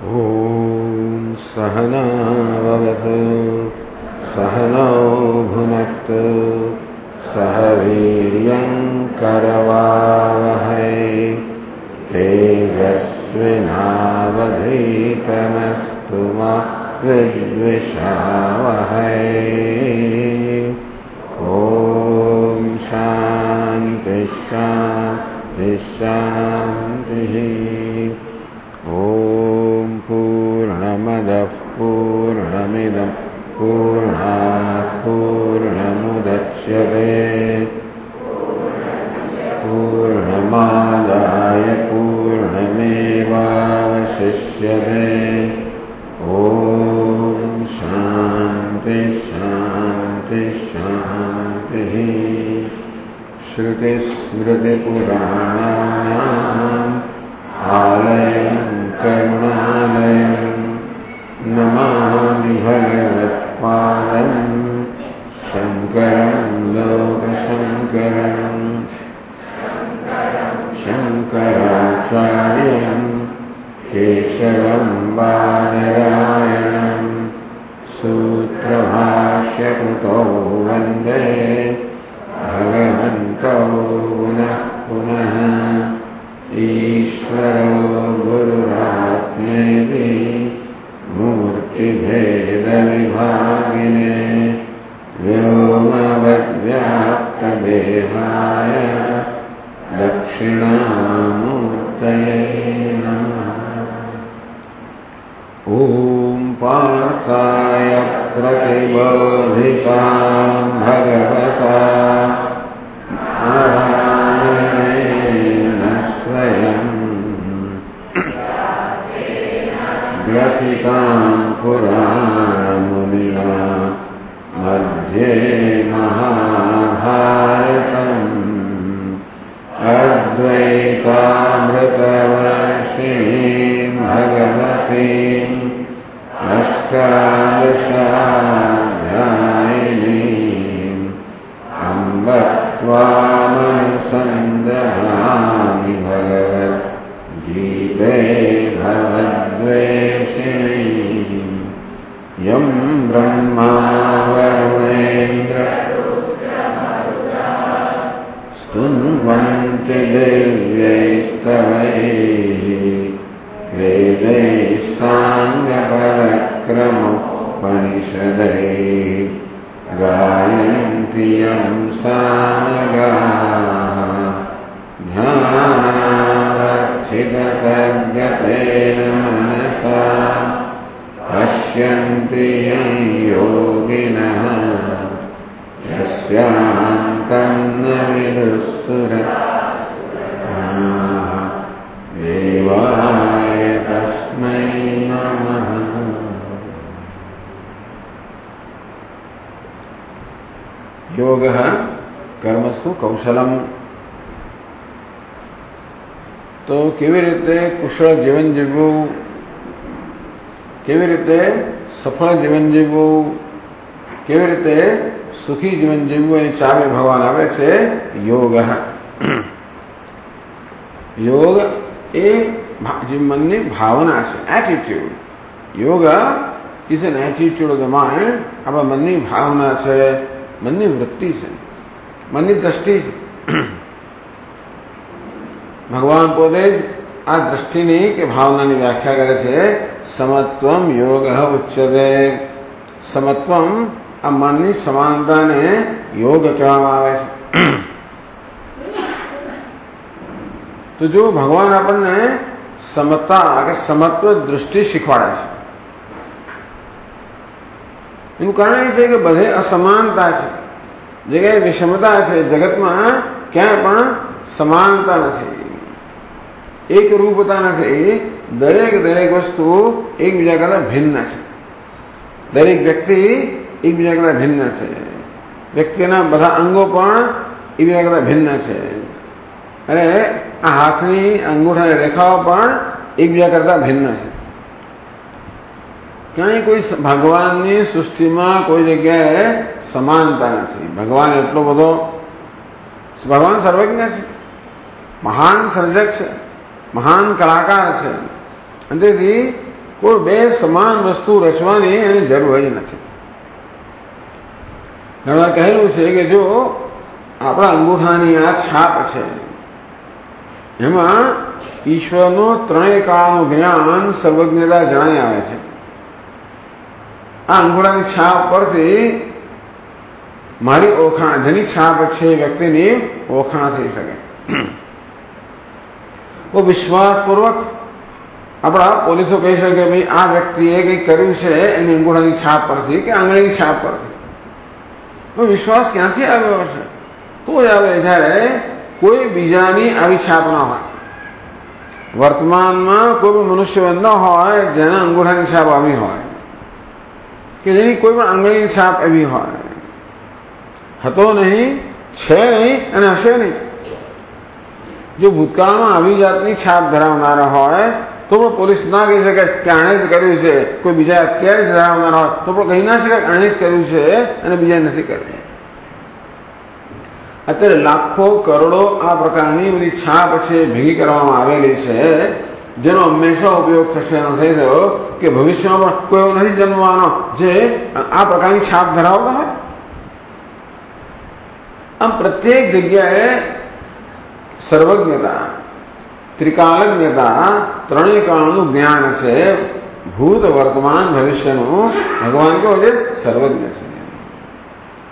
ॐ सहना भवतु सहनौ भुनक्तु सह वीर्यं करवावहै तेजस्विनावधीतमस्तु मा विद्विषावहै। ॐ शान्ति शान्ति शान्तिः। ॐ पूर्णमदः पूर्णमिदं पूर्णात् पूर्णमुदच्यते पूर्णमादाय पूर्णमेवावशिष्यते। ॐ शान्ति शान्ति शान्तिः। श्रुतिस्मृतिपुराणानाम् आलयं करुणालयं नमामि भगवत्पादं शङ्करं लोकशङ्करं शङ्कराचार्यं केशवं बादरायणं सूत्रभाष्यकृतौ वन्दे भगवन्तौ पुनः पुनः। ईश्वरो गुरुरात्मेति मूर्तिभेदविभागिने व्योमवद्व्याप्तदेहाय दक्षिणामूर्तये नमः। ॐ पार्थाय प्रतिबोधितां भगवता ग्रथितां पुराणमुनिना मध्ये महाभारतम् अद्वैतामृतवर्षिणीं भगवतीम् अष्टादशाध्यायिनीम् अम्ब त्वामनुसन्दधामि भगवद्गीते भवद्वेषिणीम्। यं ब्रह्मा वरुणेन्द्र स्तुन्वन्ति दिव्यैस्तवैः वेदैः साङ्गपरक्रमोपनिषदैः गायन्ति यं सामगाः ध्यानावस्थिततद्गतेन मनसा पश्यन्ति यं योगिनः यस्यान्तं न विदुःसुरः देवाय तस्मै नमः। योगः कर्मसु कौशलम। તો કેવી રીતે કુશળ જીવન જીવવું, કેવી રીતે સફળ જીવન જીવવું, કેવી રીતે સુખી જીવન જીવવું એની ચાવી ભગવાન આવે છે યોગ. યોગ એ મનની ભાવના છે, એટીટ્યુડ. યોગ is an attitude of the mind. આપણા મનની ભાવના છે, મનની વૃત્તિ છે, મનની દ્રષ્ટિ છે. ભગવાન પોતે જ આ દ્રષ્ટિની કે ભાવનાની વ્યાખ્યા કરે છે. સમત્વમ યોગ ઉચ્યતે. સમત્વમ આ મનની સમાનતાને યોગ કહેવામાં આવે છે. તો જો ભગવાન આપણને સમતા કે સમત્વ દૃષ્ટિ શીખવાડે છે. એનું કારણ એ છે કે બધે અસમાનતા છે, જગ્યાએ વિષમતા છે. જગતમાં ક્યાંય પણ સમાનતા નથી, એક રૂપતા નથી. દરેક વસ્તુ એકબીજા કરતા ભિન્ન છે. દરેક વ્યક્તિ એકબીજા કરતા ભિન્ન છે. વ્યક્તિના બધા અંગો પણ એકબીજા કરતા ભિન્ન છે. અને આ હાથની અંગૂઠાની રેખાઓ પણ એકબીજા કરતા ભિન્ન છે. ક્યાંય કોઈ ભગવાનની સૃષ્ટિમાં કોઈ જગ્યાએ સમાનતા નથી. ભગવાન એટલો બધો, ભગવાન સર્વજ્ઞ છે, મહાન સર્જક છે, મહાન કલાકાર છે. અને તેથી કોઈ બે સમાન વસ્તુ રચવાની એની જરૂર જ નથી. ઘણા કહેલું છે કે જો આપણા અંગૂઠાની આ છાપ છે એમાં ઈશ્વરનું ત્રણેય કાળનું જ્ઞાન સર્વજ્ઞતા જણાઈ આવે છે. આ અંગૂઠાની છાપ પરથી મારી ઓળખાણ, જેની છાપ છે વ્યક્તિની ઓળખાણ થઈ શકે. તો વિશ્વાસપૂર્વક આપણા પોલીસો કહી શકે ભાઈ આ વ્યક્તિએ કંઈક કર્યું છે એની અંગૂઠાની છાપ પરથી કે આંગળીની છાપ પરથી. તો વિશ્વાસ ક્યાંથી આવ્યો હશે? તો જ આવે જ્યારે કોઈ બીજાની આવી છાપ ન હોય. વર્તમાનમાં કોઈ પણ મનુષ્ય ન હોય જેના અંગૂઠાની છાપ આવી હોય કે જેની કોઈ પણ આંગળીની છાપ એવી હોય. હતો નહીં, છે નહીં અને હશે નહીં. જો ભૂતકાળમાં આવી જાતની છાપ ધરાવનારા હોય તો પણ પોલીસ ના કહી શકે કે આણે જ કર્યું છે. કોઈ બીજા અત્યારે જ ધરાવનારા હોય તો પણ કહી ના શકે આણે જ કર્યું છે અને બીજા નથી કર્યું. અત્યારે લાખો કરોડો આ પ્રકારની બધી છાપ છે ભેગી કરવામાં આવેલી છે, જેનો હંમેશા ઉપયોગ થશે એનો થઈ થયો કે ભવિષ્યમાં પણ કોઈ એવો નથી જન્મવાનો જે આ પ્રકારની છાપ ધરાવતો હોય. આમ પ્રત્યેક જગ્યાએ સર્વજ્ઞતા, ત્રિકાલજ્ઞતા, ત્રણેય કાળનું જ્ઞાન છે. ભૂત, વર્તમાન, ભવિષ્યનું ભગવાન કેવો છે? સર્વજ્ઞ છે,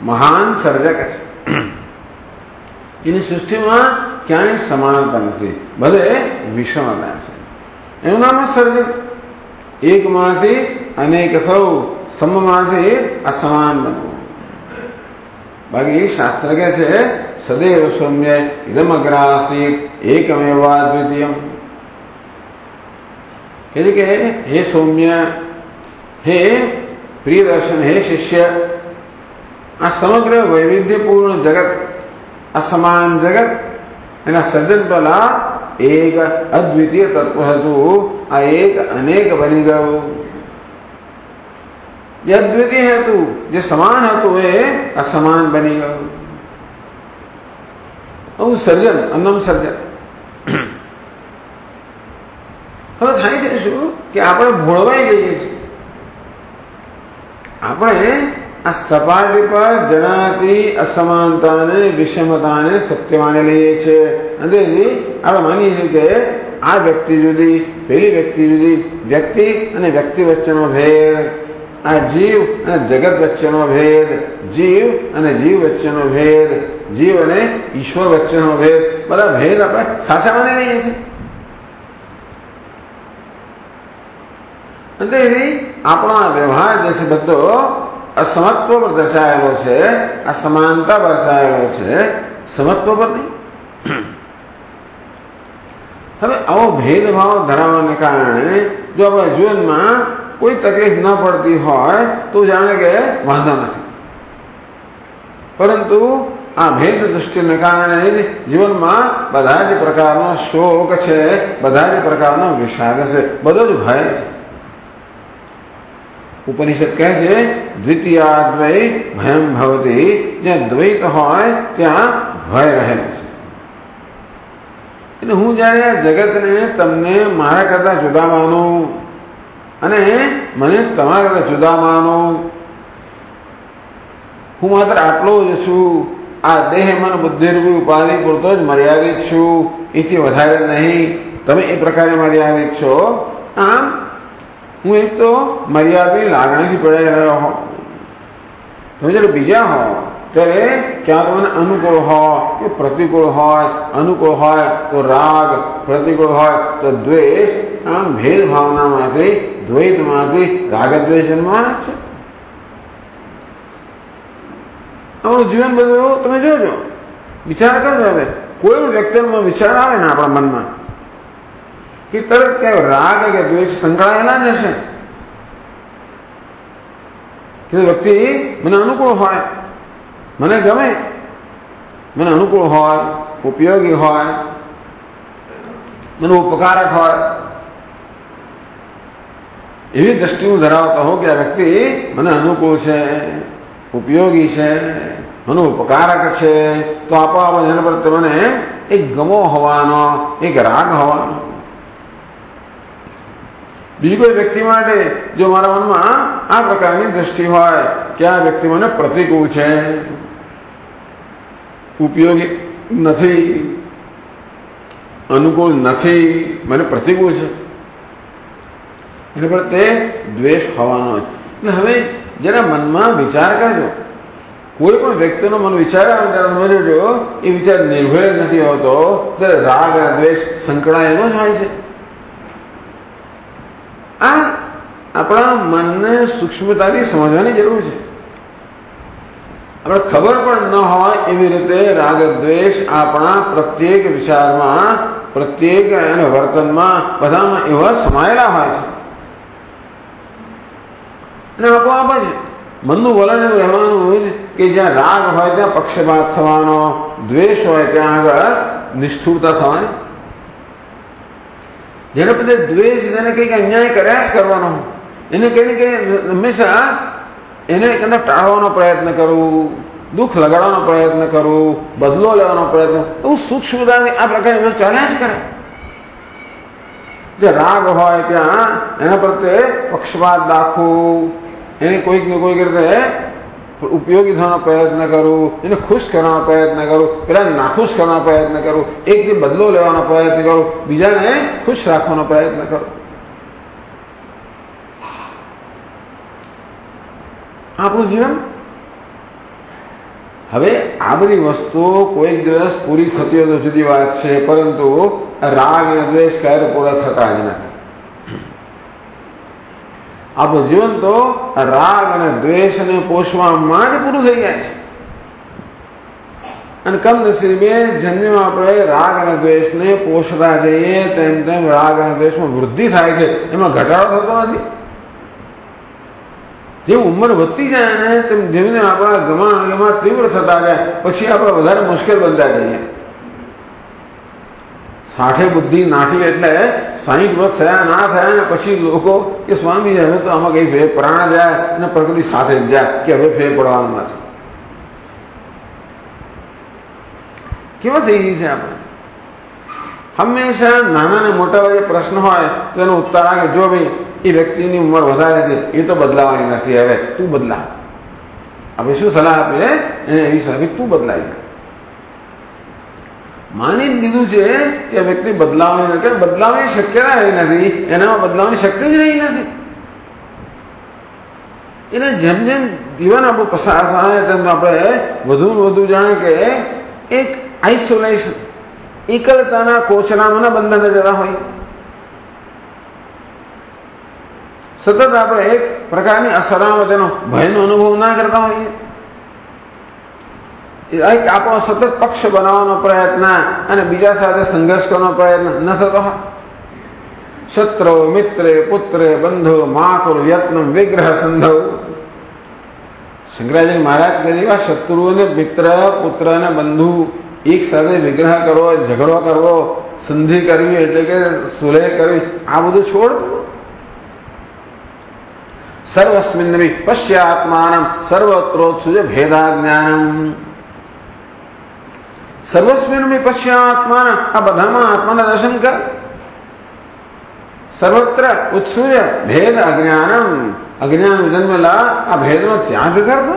મહાન સર્જક છે. એની સૃષ્ટિમાં ક્યાંય સમાનતા નથી, બધે વિષમતા છે. એનું નામ સર્જન. એકમાંથી અનેક થવું, સમમાંથી અસમાન બનવું. બાકી શાસ્ત્ર કે છે સદૈવ સૌમ્ય ઇદમ અગ્રાસીત એકમેવા દ્વિતીયમ. કે હે સૌમ્ય, હે પ્રિયદર્શન, હે શિષ્ય, આ સમગ્ર વૈવિધ્યપૂર્ણ જગત, અસમાન જગત, એના સર્જન પહેલા એક અદ્વિતીય તત્વ હતું. આ એક અનેક બની ગયું. જે અદ્વિતીય હતું, જે સમાન હતું, એ અસમાન બની ગયું. સર્જન, અન્નમ સર્જન. હવે થાય છે શું કે આપણે ભોળવાઈ જઈએ છીએ. આપણે આ સપાટી પર જણાતી અસમાનતાને, વિષમતાને સત્ય માની લઈએ છીએ. અને આપણે માનીએ છીએ કે આ વ્યક્તિ જુદી, પેલી વ્યક્તિ જુદી, વ્યક્તિ અને વ્યક્તિ વચ્ચેનો ભેદ, આ જીવ અને જગત વચ્ચેનો ભેદ, જીવ અને જીવ વચ્ચેનો ભેદ, જીવ અને ઈશ્વર વચ્ચેનો ભેદ, બધા ભેદ આપણે સાચા માની લઈએ છીએ. અને આપણો વ્યવહાર જે છે બધો અસમત્વ પર દર્શાયેલો છે, અસમાનતા પર દર્શાયેલો છે, સમત્વ પર નહીં. હવે આવો ભેદભાવ ધરાવવાને કારણે જો આપણા જીવનમાં કોઈ તકલીફ ન પડતી હોય તો જાણે કે વાંધો નથી. પરંતુ આ ભેદ દૃષ્ટિને કારણે જીવનમાં બધા જ પ્રકારનો શોક છે, બધા જ પ્રકારનો વિષાદ છે, બધો જ ભય છે. ઉપનિષદ કહે છે દ્વિતીયાદ્વૈ ભયમ ભવતી. જ્યાં દ્વૈત હોય ત્યાં ભય રહેલો છે. એટલે હું જયારે આ જગતને તમને મારા કરતા જુદા માનું અને મને તમારા કરતા જુદા માનું, હું માત્ર આટલો જ છું, આ દેહ મન બુદ્ધિ રૂપી ઉપાધિ પૂરતો જ મર્યાદિત છું, એથી વધારે નહીં, તમે એ પ્રકારે મર્યાદિત છો. આમ હું એક તો મર્યાદાની લાગણીથી પડાઈ રહ્યો હો. તમે જયારે બીજા હો ત્યારે ક્યાં તમને અનુકૂળ હોય કે પ્રતિકૂળ હોય, અનુકૂળ હોય તો રાગ, પ્રતિકૂળ હોય તો દ્વેષ. આમ ભેદભાવનામાંથી, દ્વૈતમાંથી રાગદ્વેષ જન્મવાના છે. આપણું જીવન બધું તમે જોજો, વિચાર કરજો. હવે કોઈ પણ વ્યક્તિનો વિચાર આવે ને આપણા મનમાં કે તરત કે રાગ કે દ્વેષ સંકળાયેલા જ હશે. કે વ્યક્તિ મને અનુકૂળ હોય, મને ગમે, મને અનુકૂળ હોય, ઉપયોગી હોય, મને ઉપકારક હોય, એવી દ્રષ્ટિ હું ધરાવતો હોઉં કે આ વ્યક્તિ મને અનુકૂળ છે, ઉપયોગી છે, મને ઉપકારક છે, તો આપોઆપ એના પર તમને એક ગમો હોવાનો, એક રાગ હોવાનો. બીજી કોઈ વ્યક્તિ માટે જો મારા મનમાં આ પ્રકારની દ્રષ્ટિ હોય કે આ વ્યક્તિ મને પ્રતિકૂળ છે, ઉપયોગી નથી, અનુકૂળ નથી, મને પ્રતિકૂળ છે, એટલે પણ તે દ્વેષ હોવાનો જ. એટલે હવે જરા મનમાં વિચાર કરજો. કોઈ પણ વ્યક્તિનો મન વિચાર આવે ત્યારે તમે જોજો એ વિચાર નિર્ભય નથી હોતો, ત્યારે રાગ અને દ્વેષ સંકળાયેલો જ હોય છે. આ આપણા મનને સૂક્ષ્મતાથી સમજવાની જરૂર છે. આપણે ખબર પણ ન હોય એવી રીતે રાગ દ્વેષ આપણા પ્રત્યેક વિચારમાં, પ્રત્યેક અને વર્તનમાં બધામાં એવા સમાયેલા હોય છે. અને આપોઆપ જ મનનું વલણ એવું રહેવાનું હોય છે કે જ્યાં રાગ હોય ત્યાં પક્ષપાત થવાનો, દ્વેષ હોય ત્યાં આગળ નિષ્ઠુરતા થવાની. જેને બધે દ્વેષ જેને કંઈક અન્યાય કર્યા જ કરવાનો, એને કઈ ને કઈ હંમેશા એને કદાચ ટાળવાનો પ્રયત્ન કરવું, દુઃખ લગાડવાનો પ્રયત્ન કરવું, બદલો લેવાનો પ્રયત્ન, એવું સૂક્ષ્મતાથી આ પ્રકારે ચાલ્યા જ કરે. જે રાગ હોય ત્યાં એના પ્રત્યે પક્ષપાત દાખવું, એને કોઈક ને કોઈક રીતે ઉપયોગી થવાનો પ્રયત્ન કરું, એને ખુશ કરવાનો પ્રયત્ન કરું, પેલા નાખુશ કરવાનો પ્રયત્ન કરું, એકથી બદલો લેવાનો પ્રયત્ન કરું, બીજાને ખુશ રાખવાનો પ્રયત્ન કરું. આપણું જીવન હવે આ બધી વસ્તુઓ કોઈક દિવસ પૂરી થતી હોય તો જુદી વાત છે, પરંતુ રાગ અને દ્વેષ ક્યારે પૂરા થતા જ નથી. આપણું જીવન તો રાગ અને દ્વેષને પોષવામાં જ પૂરું થઈ જાય છે. અને કમનસીબે જેમ આપણે રાગ અને દ્વેષને પોષતા જઈએ તેમ તેમ રાગ અને દ્વેષમાં વૃદ્ધિ થાય છે, એમાં ઘટાડો થતો નથી. જેમ ઉંમર વધતી જાય ને તેમ ધીમે ધીમે આપણા ગમા તીવ્ર થતા જાય, પછી આપણે વધારે મુશ્કેલ બનતા જઈએ. 60 બુદ્ધિ નાખી એટલે 60 વર્ષ થયા ના થયા ને પછી લોકો કે સ્વામી હવે તો આમાં કઈ ફેર પ્રાણ જાય અને પ્રકૃતિ સાથે જ જાય કે હવે ફેર પડવાનું નથી. કેવા થઈ ગઈ છે આપણે? હંમેશા નાના ને મોટા વચ્ચે પ્રશ્ન હોય તો એનો ઉત્તર આવે જો ભાઈ એ વ્યક્તિની ઉંમર વધારે છે, એ તો બદલાવાની નથી, હવે તું બદલા. હવે શું સલાહ આપે એને એવી સલાહ, તું બદલાય. માની લીધું છે કે વ્યક્તિ બદલાવાની નથી, બદલાવાની શક્યતા રહી નથી, એનામાં બદલાવાની શક્તિ જ રહી નથી. એટલે જેમ જેમ જીવન આપણું પસાર થાય તેમ આપણે વધુ ને વધુ જાણે કે એક આઇસોલેશન, એકલતાના કોચરામાં બંધને જતા હોય. સતત આપણે એક પ્રકારની અસલામતીનો ભયનો અનુભવ ના કરતા હોઈએ. આપણો સતત પક્ષ બનાવવાનો પ્રયત્ન અને બીજા સાથે સંઘર્ષ કરવાનો પ્રયત્ન ન થતો હોય. શત્રુ મિત્રે પુત્રે બંધો માકુર યત્ન વિગ્રહ સંધવ. શંકરાચાર્ય મહારાજ કહે શત્રુઓને મિત્ર પુત્ર અને બંધુ એક સાથે વિગ્રહ કરવો, ઝઘડો કરવો, સંધિ કરવી એટલે કે સુલેહ કરવી, આ બધું છોડ. સર્વસ્મિન પશ્યાત્માનમ સર્વત્રોત્સુજ ભેદા જ્ઞાનમ. સર્વસ્મિન પશ્યાત્માન, આ બધામાં આત્માના દર્શન કર. સર્વત્ર ઉત્સુજ ભેદ અજ્ઞાનમ, અજ્ઞાન જન્મેલા આ ભેદનો ત્યાગ કરવો.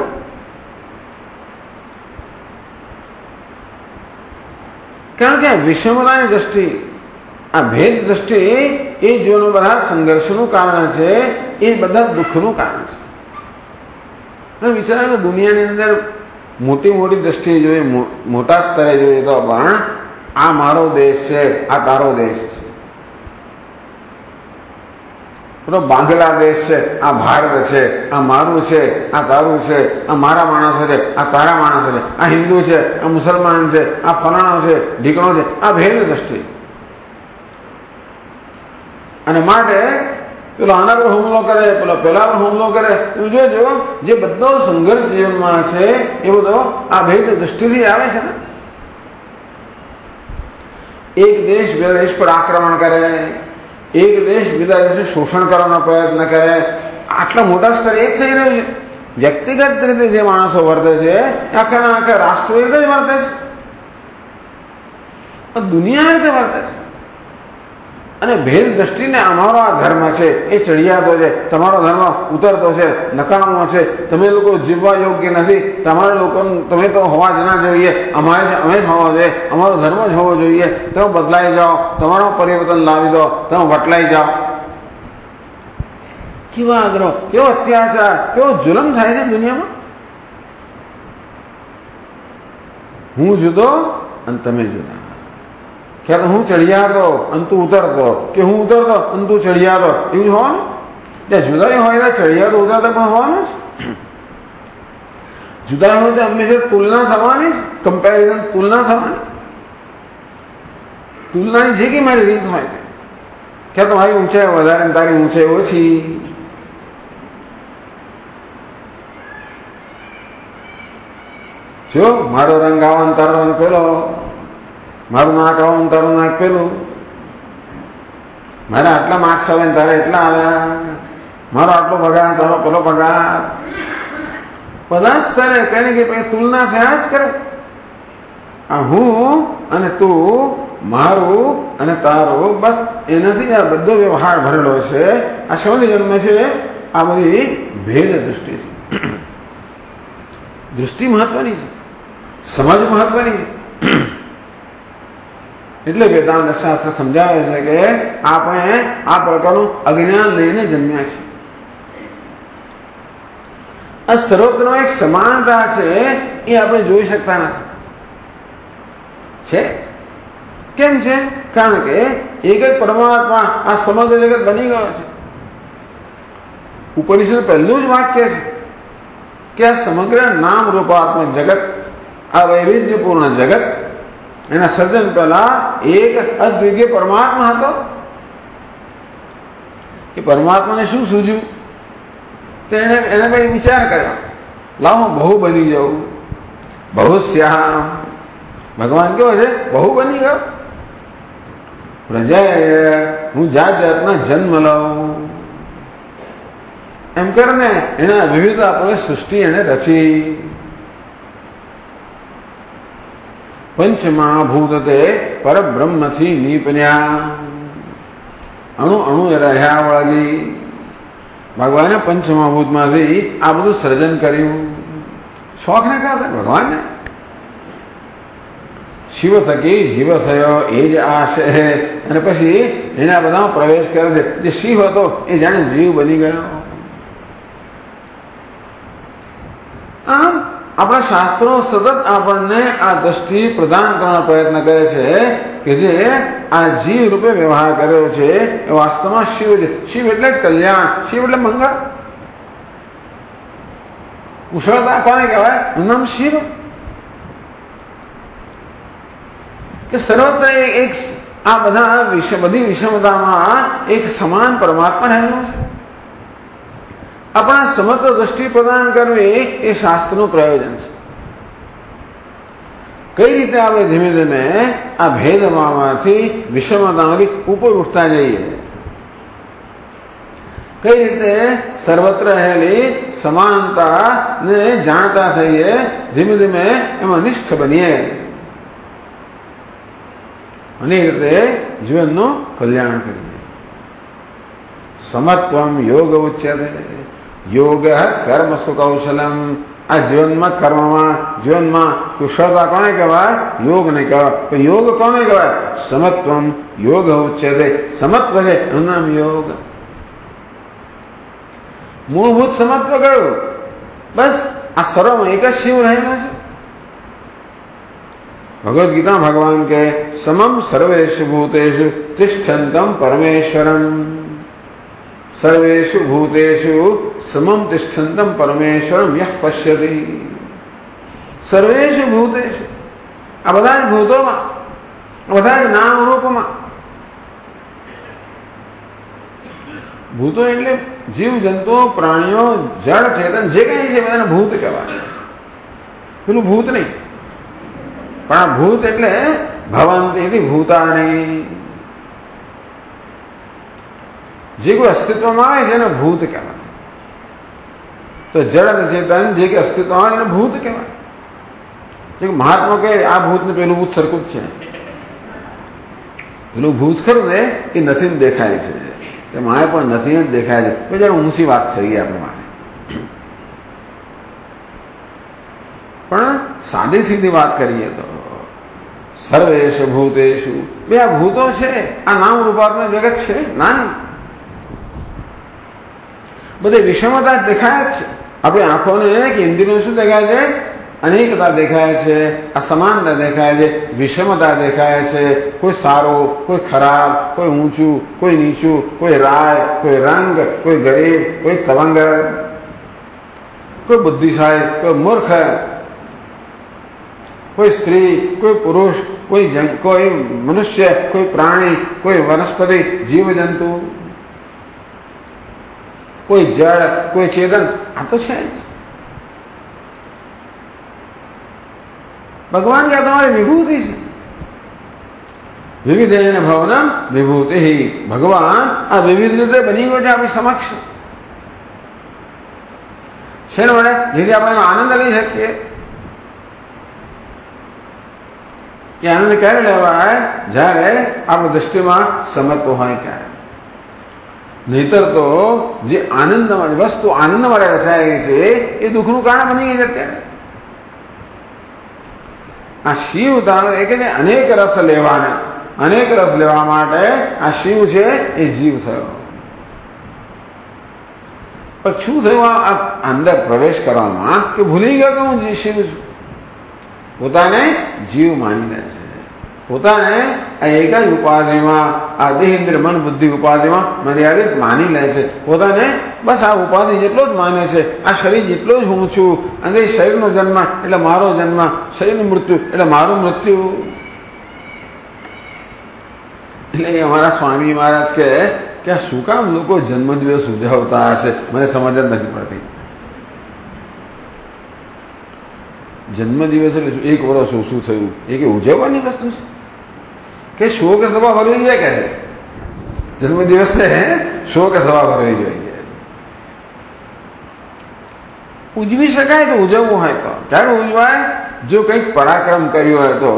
કારણ કે વિષમતાની દ્રષ્ટિ, આ ભેદ દ્રષ્ટિ એ જીવનનું બધા સંઘર્ષનું કારણ છે, એ બધા દુઃખનું કારણ છે. વિચાર દુનિયાની અંદર મોટી મોટી દ્રષ્ટિએ જોઈએ, મોટા સ્તરે જોઈએ તો પણ આ મારો દેશ છે, આ તારો દેશ છે. બાંગ્લાદેશ છે, આ ભારત છે, આ મારું છે, આ તારું છે, આ મારા માણસો છે, આ તારા માણસો છે, આ હિન્દુ છે, આ મુસલમાન છે, આ ફલાણો છે, ઢીકણો છે, આ ભેદ દ્રષ્ટિ. અને માટે પેલો આના પર હુમલો કરે, પેલો પેલા પર હુમલો કરે. જોજો જે બધો સંઘર્ષ જીવનમાં છે એ બધો આ ભેદ દ્રષ્ટિથી આવે છે ને. એક દેશ બે દેશ પર આક્રમણ કરે, એક દેશ બીજા દેશનું શોષણ કરવાનો પ્રયત્ન કરે. આટલા મોટા સ્તરે એક થઈ રહ્યું છે. વ્યક્તિગત રીતે જે માણસો વર્તે છે આખા આખા રાષ્ટ્ર રીતે જ વર્તે છે, દુનિયા રીતે વર્તે છે. અને ભેદ દ્રષ્ટિને અમારો આ ધર્મ છે એ ચડિયાતો છે, તમારો ધર્મ ઉતરતો છે, નકામો છે, તમે લોકો જીવવા યોગ્ય નથી, તમારા લોકો તમે તો હોવા જ ના જોઈએ, અમે જ હોવા જોઈએ, અમારો ધર્મ જ હોવો જોઈએ, તમે બદલાઈ જાઓ, તમારો પરિવર્તન લાવી દો, તમે વટલાઈ જાઓ. કેવા આગ્રહ, કેવો અત્યાચાર, કેવો જુલમ થાય છે દુનિયામાં. હું જુદો અને તમે જુદા. ક્યારે હું ચડિયાતો અને તું ઉતરતો, કે હું ઉતરતો અને તું ચડિયાતો, એવું જ હોવાનું. ત્યાં જુદાઈ હોય તો ચડિયાતો ઉતરતા પણ હોવાનું જ. જુદાઈ હોય તો હંમેશા તુલના થવાની જ, કમ્પેરિઝન, તુલના થવાની. તુલનાની જે કે મારી રીત હોય કે તમારી ઊંચાઈ વધારે ને તારી ઊંચાઈ ઓછી. જો મારો રંગ આવો ને તારો રંગ પેલો, મારું નાક આવો ને તારું નાક પેલું, મારે આટલા માર્ક્સ આવે ને તારે એટલા આવ્યા, મારો આટલો પગાર તારો પેલો પગાર, બધા જ કરે. કઈ કે તુલના થયા જ કરે. આ હું અને તું, મારું અને તારું, બસ એનાથી આ બધો વ્યવહાર ભરેલો છે. આ શોની જન્મ છે, આ બધી ભેદ દૃષ્ટિ છે. દૃષ્ટિ મહત્વની છે, સમજ મહત્વની છે. એટલે વેદાંત શાસ્ત્ર સમજાવે છે કે આપણે આ પ્રકારનું અજ્ઞાન લઈને જન્મ્યા છીએ. આ સર્વત્ર એક સમાનતા છે એ આપણે જોઈ શકતા નથી. છે કેમ છે? કારણ કે એક જ પરમાત્મા આ સમગ્ર જગત બની ગયો છે. ઉપનિષદ પહેલું જ વાક્ય છે કે આ સમગ્ર નામ રૂપાત્મક જગત, આ વૈવિધ્યપૂર્ણ જગત, એના સર્જન પહેલા એક અદ્વિતીય પરમાત્મા હતો. એ પરમાત્માને શું સૂઝ્યું? એને કઈ વિચાર કર્યો, લાવો બહુ બની જવું, બહુ શ્યામ. ભગવાન કેવો છે? બહુ બની ગયો. પ્રજા હું જાત જાતના જન્મ લઉં એમ કરીને એના વિવિધ આપણે સૃષ્ટિ એને રચી. પંચમહાભૂત તે પરબ્રહ્મથી નીપન્યા, અણુ અણુ રહ્યા વળગી. ભગવાને પંચમહાભૂતમાંથી આ બધું સર્જન કર્યું. શોખને કહે ભગવાનને. શિવ થકી જીવ થયો એ જ આ છે. અને પછી એના બધામાં પ્રવેશ કરે છે. જે શિવ હતો એ જાણે જીવ બની ગયો. આમ આપણા શાસ્ત્રો સતત આપણને આ દ્રષ્ટિ પ્રદાન કરવાનો પ્રયત્ન કરે છે કે જે આ જીવ રૂપે વ્યવહાર કર્યો છે એ વાસ્તવમાં શિવ છે. શિવ એટલે જ કલ્યાણ, શિવ એટલે મંગળ. કુશળતા કોને કહેવાય? એનું નામ શિવ. કે સર્વત્ર એક આ બધા બધી વિષમતામાં એક સમાન પરમાત્મા રહેલો છે. આપણા સમગ્ર દ્રષ્ટિ પ્રદાન કરવી એ શાસ્ત્રનું પ્રયોજન છે. કઈ રીતે આપણે ધીમે ધીમે આ ભેદભાવમાંથી વિષમતામાંથી ઉપર ઉઠતા જઈએ, કઈ રીતે સર્વત્ર રહેલી સમાનતા ને જાણતા થઈએ, ધીમે ધીમે એમાં નિષ્ઠ બનીએ અને એ રીતે જીવનનું કલ્યાણ કરીએ. સમત્વમ યોગ ઉચ્યતે. યોગ કર્મ સુકૌશલમ. આ જીવનમાં કર્મમાં જીવનમાં કુશળતા કોને કહેવાય? યોગને કહેવાય. યોગ કોને કહેવાય? સમત્વમ યોગ ઉચ્યતે. સમત્વ છે એનું નામ યોગ. મૂળભૂત સમત્વ કયું? બસ આ સર્વમાં એક જ શિવ રહેલા છે. ભગવદ ગીતા ભગવાન કે સમમ સર્વેષુ ભૂતેષુ તિષ્ઠંતમ પરમેશ્વરમ. સર્વેષુ ભૂતેષુ સમમ તિષ્ઠંતમ પરમેશ્વરમ યઃ પશ્યતિ. સર્વેષુ ભૂતેષુ, આ બધા જ ભૂતોમાં, બધા જ નામ રૂપમાં. ભૂતો એટલે જીવ જંતુઓ, પ્રાણીઓ, જળ ચેતન જે કઈ છે બધાને ભૂત કહેવાય. પેલું ભૂત નહીં, પણ આ ભૂત એટલે ભવંતી ભૂતાની. જે કોઈ અસ્તિત્વમાં આવે છે એને ભૂત કહેવાય. તો જળ અને ચેતન જે કે અસ્તિત્વમાં આવે એને ભૂત કહેવાય. મહાત્મા કહે આ ભૂત ને પેલું ભૂત સરખું જ છે. પેલું ભૂત ખરું ને એ નથી જ દેખાય છે, કે મારે પણ નથી જ દેખાય છે. તો જરા ઊંચી વાત થઈ આપણે માટે. પણ સાદી સીધી વાત કરીએ તો સર્વેશુ ભૂતેશુ, બે આ ભૂતો છે, આ નામ રૂપાત્મક જગત છે નાની, બધે વિષમતા દેખાય જ છે. આપણી આંખોને કે ઇન્દ્રિયો શું દેખાય છે? અનેકતા દેખાય છે, અસમાનતા દેખાય છે, વિષમતા દેખાય છે. કોઈ સારો, કોઈ ખરાબ, કોઈ ઊંચું, કોઈ નીચું, કોઈ રાય, કોઈ રંગ, કોઈ ગરીબ, કોઈ તવંગર, કોઈ બુદ્ધિશાળી, કોઈ મૂર્ખ, કોઈ સ્ત્રી, કોઈ પુરુષ, કોઈ મનુષ્ય, કોઈ પ્રાણી, કોઈ વનસ્પતિ, જીવજંતુ, કોઈ જળ, કોઈ ચેતન. આ તો છે જ. ભગવાન કે તમારી વિભૂતિ છે. વિવિધેન ભવનમ વિભૂતિ. ભગવાન આ વિવિધ રીતે બની ગયો છે આપણી સમક્ષ. શેનો વડે? જેથી આપણે એનો આનંદ લઈ શકીએ. એ આનંદ ક્યારે લેવાય? જ્યારે આપણી દ્રષ્ટિમાં સમત્વ હોય ત્યારે. નહીતર તો જે આનંદ વસ્તુ આનંદ માટે રચાયેલી છે એ દુઃખનું કારણ બની ગઈ છે અત્યારે. આ શિવ એ કે અનેક રસ લેવાના, અનેક રસ લેવા માટે આ શિવ છે એ જીવ થયો. પણ શું થયું આ અંદર પ્રવેશ કરવામાં? કે ભૂલી ગયો કે હું શિવ છું. પોતાને જીવ માની લે છે. પોતાને આ એક જ ઉપાધિમાં, આ દેહ ઇન્દ્રિય મન બુદ્ધિ ઉપાધિમાં મર્યાદિત માની લે છે. પોતાને બસ આ ઉપાધિ જેટલો જ માને છે, આ શરીર જેટલો જ હું છું, અને શરીરનો જન્મ એટલે મારો જન્મ, શરીરનું મૃત્યુ એટલે મારું મૃત્યુ. એટલે અમારા સ્વામી મહારાજ કે શું કામ લોકો જન્મદિવસ ઉજવતા હશે? મને સમજ જ નથી પડતી. જન્મદિવસ એટલે એક વર્ષ શું થયું એ કે ઉજવવાની વસ્તુ છે કે શોક સભા ભરવી જાય? કે જન્મદિવસે શોક સભા ભરવી જોઈએ. ઉજવી શકાય તો ઉજવવું હોય તો ત્યારે ઉજવાય. જો કંઈક પરાક્રમ કર્યું હોય તો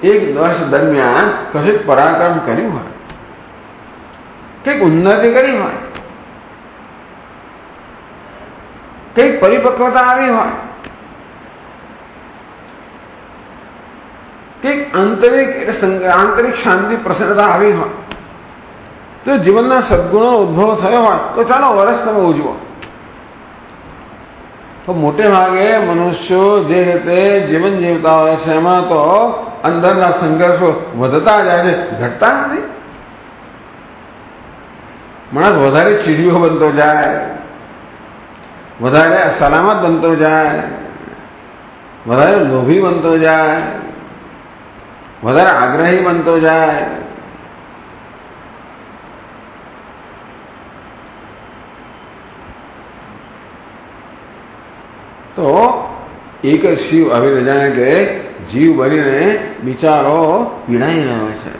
એક વર્ષ દરમિયાન કશું પરાક્રમ કર્યું હોય, કંઈક ઉન્નતિ કરી હોય, કંઈક પરિપક્વતા આવી હોય, કંઈક આંતરિક શાંતિ પ્રસન્નતા આવી હોય, તો જીવનના સદગુણો ઉદ્ભવ થયો હોય તો ચાલો વર્ષ તમે ઉજવો. તો મોટે ભાગે મનુષ્યો જે રીતે જીવન જીવતા હોય છે એમાં તો અંદરના સંઘર્ષો વધતા જાય છે, ઘટતા નથી. માણસ વધારે ચીડિયો બનતો જાય, વધારે અસલામત બનતો જાય, વધારે લોભી બનતો જાય, વધારે આગ્રહી બનતો જાય. તો એક જ શિવ આવી રજાને કે જીવ બનીને બિચારો પીડાઈ રહ્યો છે.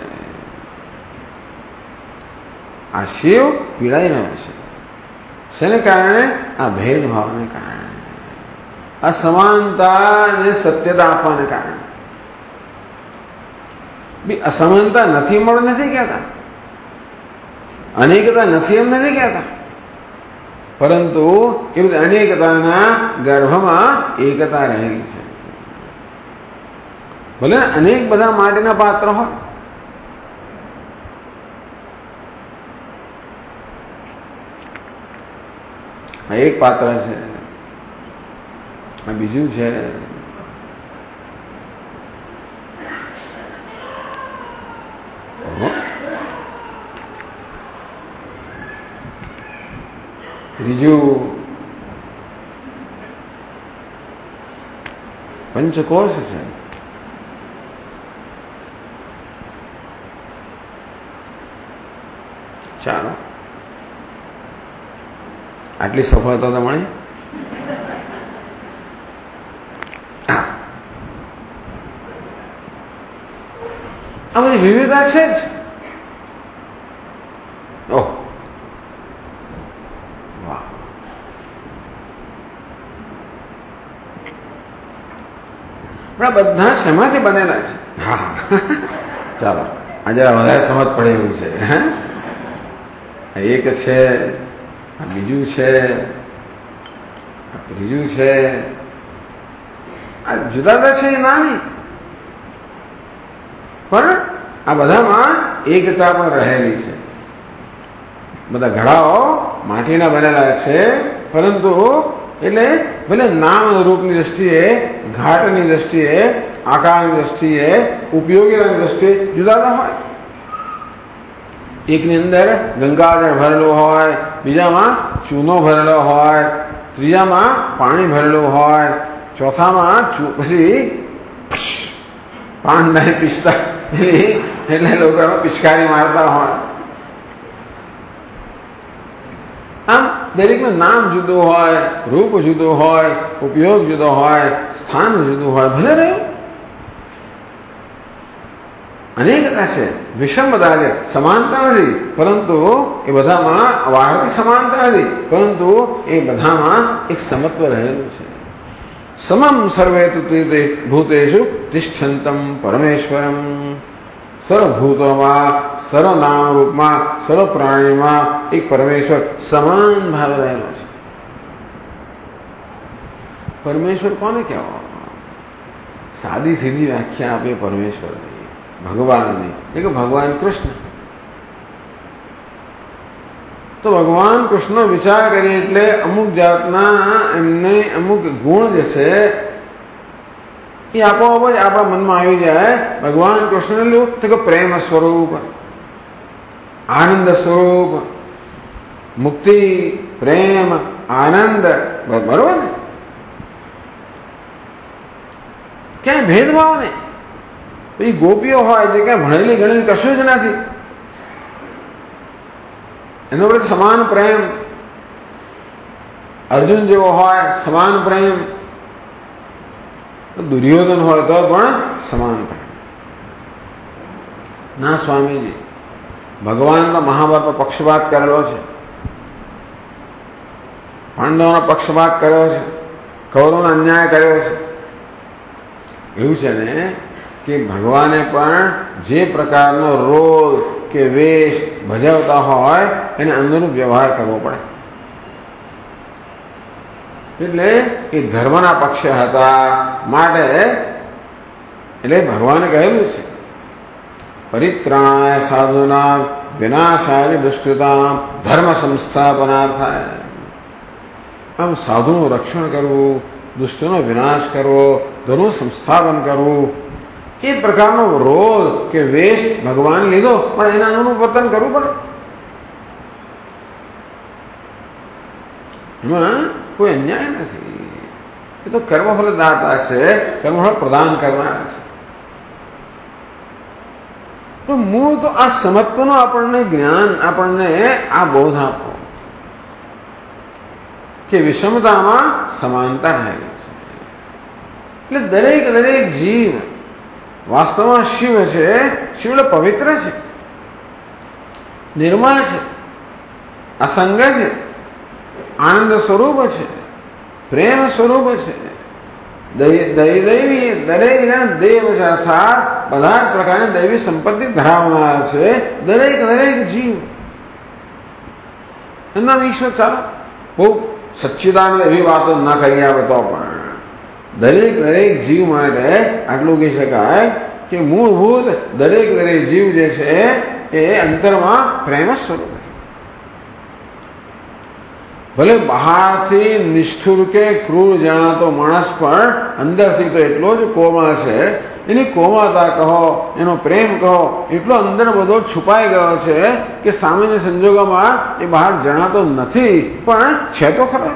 આ શિવ પીડાઈ રહ્યો છે. શેને કારણે? આ ભેદભાવને કારણે, અસમાનતા અને સત્યતા આપવાને કારણે. અસમાનતા નથી મળે નથી કહેતા, અનેકતા નથી એમ નથી કહેતા, પરંતુ એ બધી અનેકતાના ગર્ભમાં એકતા રહેલી છે. ભલે અનેક બધા માટેના પાત્ર હોય, આ એક પાત્ર છે, આ બીજું છે, ત્રીજું પંચકોશ છે. ચાલો આટલી સફળતા તો મળી. આ બધી વિવિધતા છે જ. ઓહ વાહ, પણ બધા શેમાંથી બનેલા છે? હા ચાલો આ જરા વધારે સમજ પડે એવું છે. એક છે, આ બીજું છે, આ ત્રીજું છે. આ જુદાતા છે એ નાની, પણ આ બધામાં એકતા પણ રહેલી છે. બધા ઘડાઓ માટીના બનેલા છે, પરંતુ એટલે ભલે નામ રૂપની દ્રષ્ટિએ, ઘાટની દ્રષ્ટિએ, આકારની દ્રષ્ટિએ, ઉપયોગીની દ્રષ્ટિએ જુદાતા હોય. એકની અંદર ગંગાજળ ભરેલું હોય, બીજામાં ચૂનો ભરેલો હોય, ત્રીજામાં પાણી ભરેલું હોય, ચોથામાં પછી પાનદાય પીસતા એટલે લોકો પિચકારી મારતા હોય. આમ દરેકનું નામ જુદું હોય, રૂપ જુદું હોય, ઉપયોગ જુદો હોય, સ્થાન જુદું હોય. ભલે રહ્યું અનેકતા છે, વિષમતા છે, સમાનતા નથી, પરંતુ એ બધામાં વાહતી સમાનતા નથી, પરંતુ એ બધામાં એક સમત્વ રહેલું છે. સમમ સર્વે ભૂતેષુ તિષ્ઠંતમ પરમેશ્વરમ. સર્વભૂતોમાં, સર્વનામ રૂપમાં, સર્વ પ્રાણીમાં એક પરમેશ્વર સમાન ભાવ રહેલો છે. પરમેશ્વર કોને કહેવાય? સાદી સીધી વ્યાખ્યા આપે પરમેશ્વર નહીં, ભગવાન નહીં. એટલે કે ભગવાન કૃષ્ણ. તો ભગવાન કૃષ્ણનો વિચાર કરીએ એટલે અમુક જાતના એમને અમુક ગુણ જે છે એ આપોઆપ જ આપણા મનમાં આવી જાય. ભગવાન કૃષ્ણ લો તો કે પ્રેમ સ્વરૂપ, આનંદ સ્વરૂપ, મુક્તિ, પ્રેમ, આનંદ. બરોબર ને? ક્યાંય ભેદભાવ નહીં. એ ગોપીઓ હોય જે ક્યાં ભણેલી ગણેલી કશું જ નથી, એનો પ્રતિ સમાન પ્રેમ. અર્જુન જેવો હોય સમાન પ્રેમ, દુર્યોધન હોય તો પણ સમાન પ્રેમ. ના સ્વામીજી, ભગવાનના મહાભારતનો પક્ષપાત કરેલો છે, પાંડવોનો પક્ષપાત કર્યો છે, કૌરવનો અન્યાય કર્યો છે. એવું છે ને કે ભગવાને પણ જે પ્રકારનો રોલ કે વેશ ભજવતા હોય એને અનુરૂપ વ્યવહાર કરવો પડે. એટલે એ ધર્મના પક્ષે હતા માટે એટલે ભગવાને કહેલું છે પરિત્રાણાય સાધુના વિનાશાય દુષ્કૃતામ ધર્મ સંસ્થાપનાર્થાય. આમ સાધુનું રક્ષણ કરવું, દુષ્ટનો વિનાશ કરવો, ધર્મ સંસ્થાપન કરવું, એ પ્રકારનો રોલ કે વેશ ભગવાન લીધો, પણ એના અનુરૂપ વર્તન કરવું પડે. એમાં કોઈ અન્યાય નથી. એ તો કર્મફળ દાતા છે, કર્મફળ પ્રદાન કરનાર છે. તો મૂળ તો આ સમત્વનો આપણને જ્ઞાન, આપણને આ બોધ આપો કે વિષમતામાં સમાનતા રહેલી છે. એટલે દરેક જીવ વાસ્તવમાં શિવ છે. શિવ પવિત્ર છે, નિર્મળ છે, અસંગ છે, આનંદ સ્વરૂપ છે, પ્રેમ સ્વરૂપ છે, દૈવી દરેક દેવ છે, અર્થાત બધા જ પ્રકારની દૈવી સંપત્તિ ધરાવનાર છે. દરેક જીવ એમના ઈશ્વર. ચાલો બહુ સચ્ચિદાનંદ એવી વાતો ન કરી આવે તો પણ દરેક જીવ માટે આટલું કહી શકાય કે મૂળભૂત દરેક જીવ જે છે એ અંતરમાં પ્રેમ સ્વરૂપ છે. ભલે બહારથી નિષ્ઠુર કે ક્રૂર જણાતો માણસ પણ અંદરથી તો એટલો જ કોમળ છે. એની કોમળતા કહો, એનો પ્રેમ કહો, એટલો અંદર બધો છુપાઈ ગયો છે કે સામાન્ય સંજોગોમાં એ બહાર જણાતો નથી, પણ છે તો ખરો.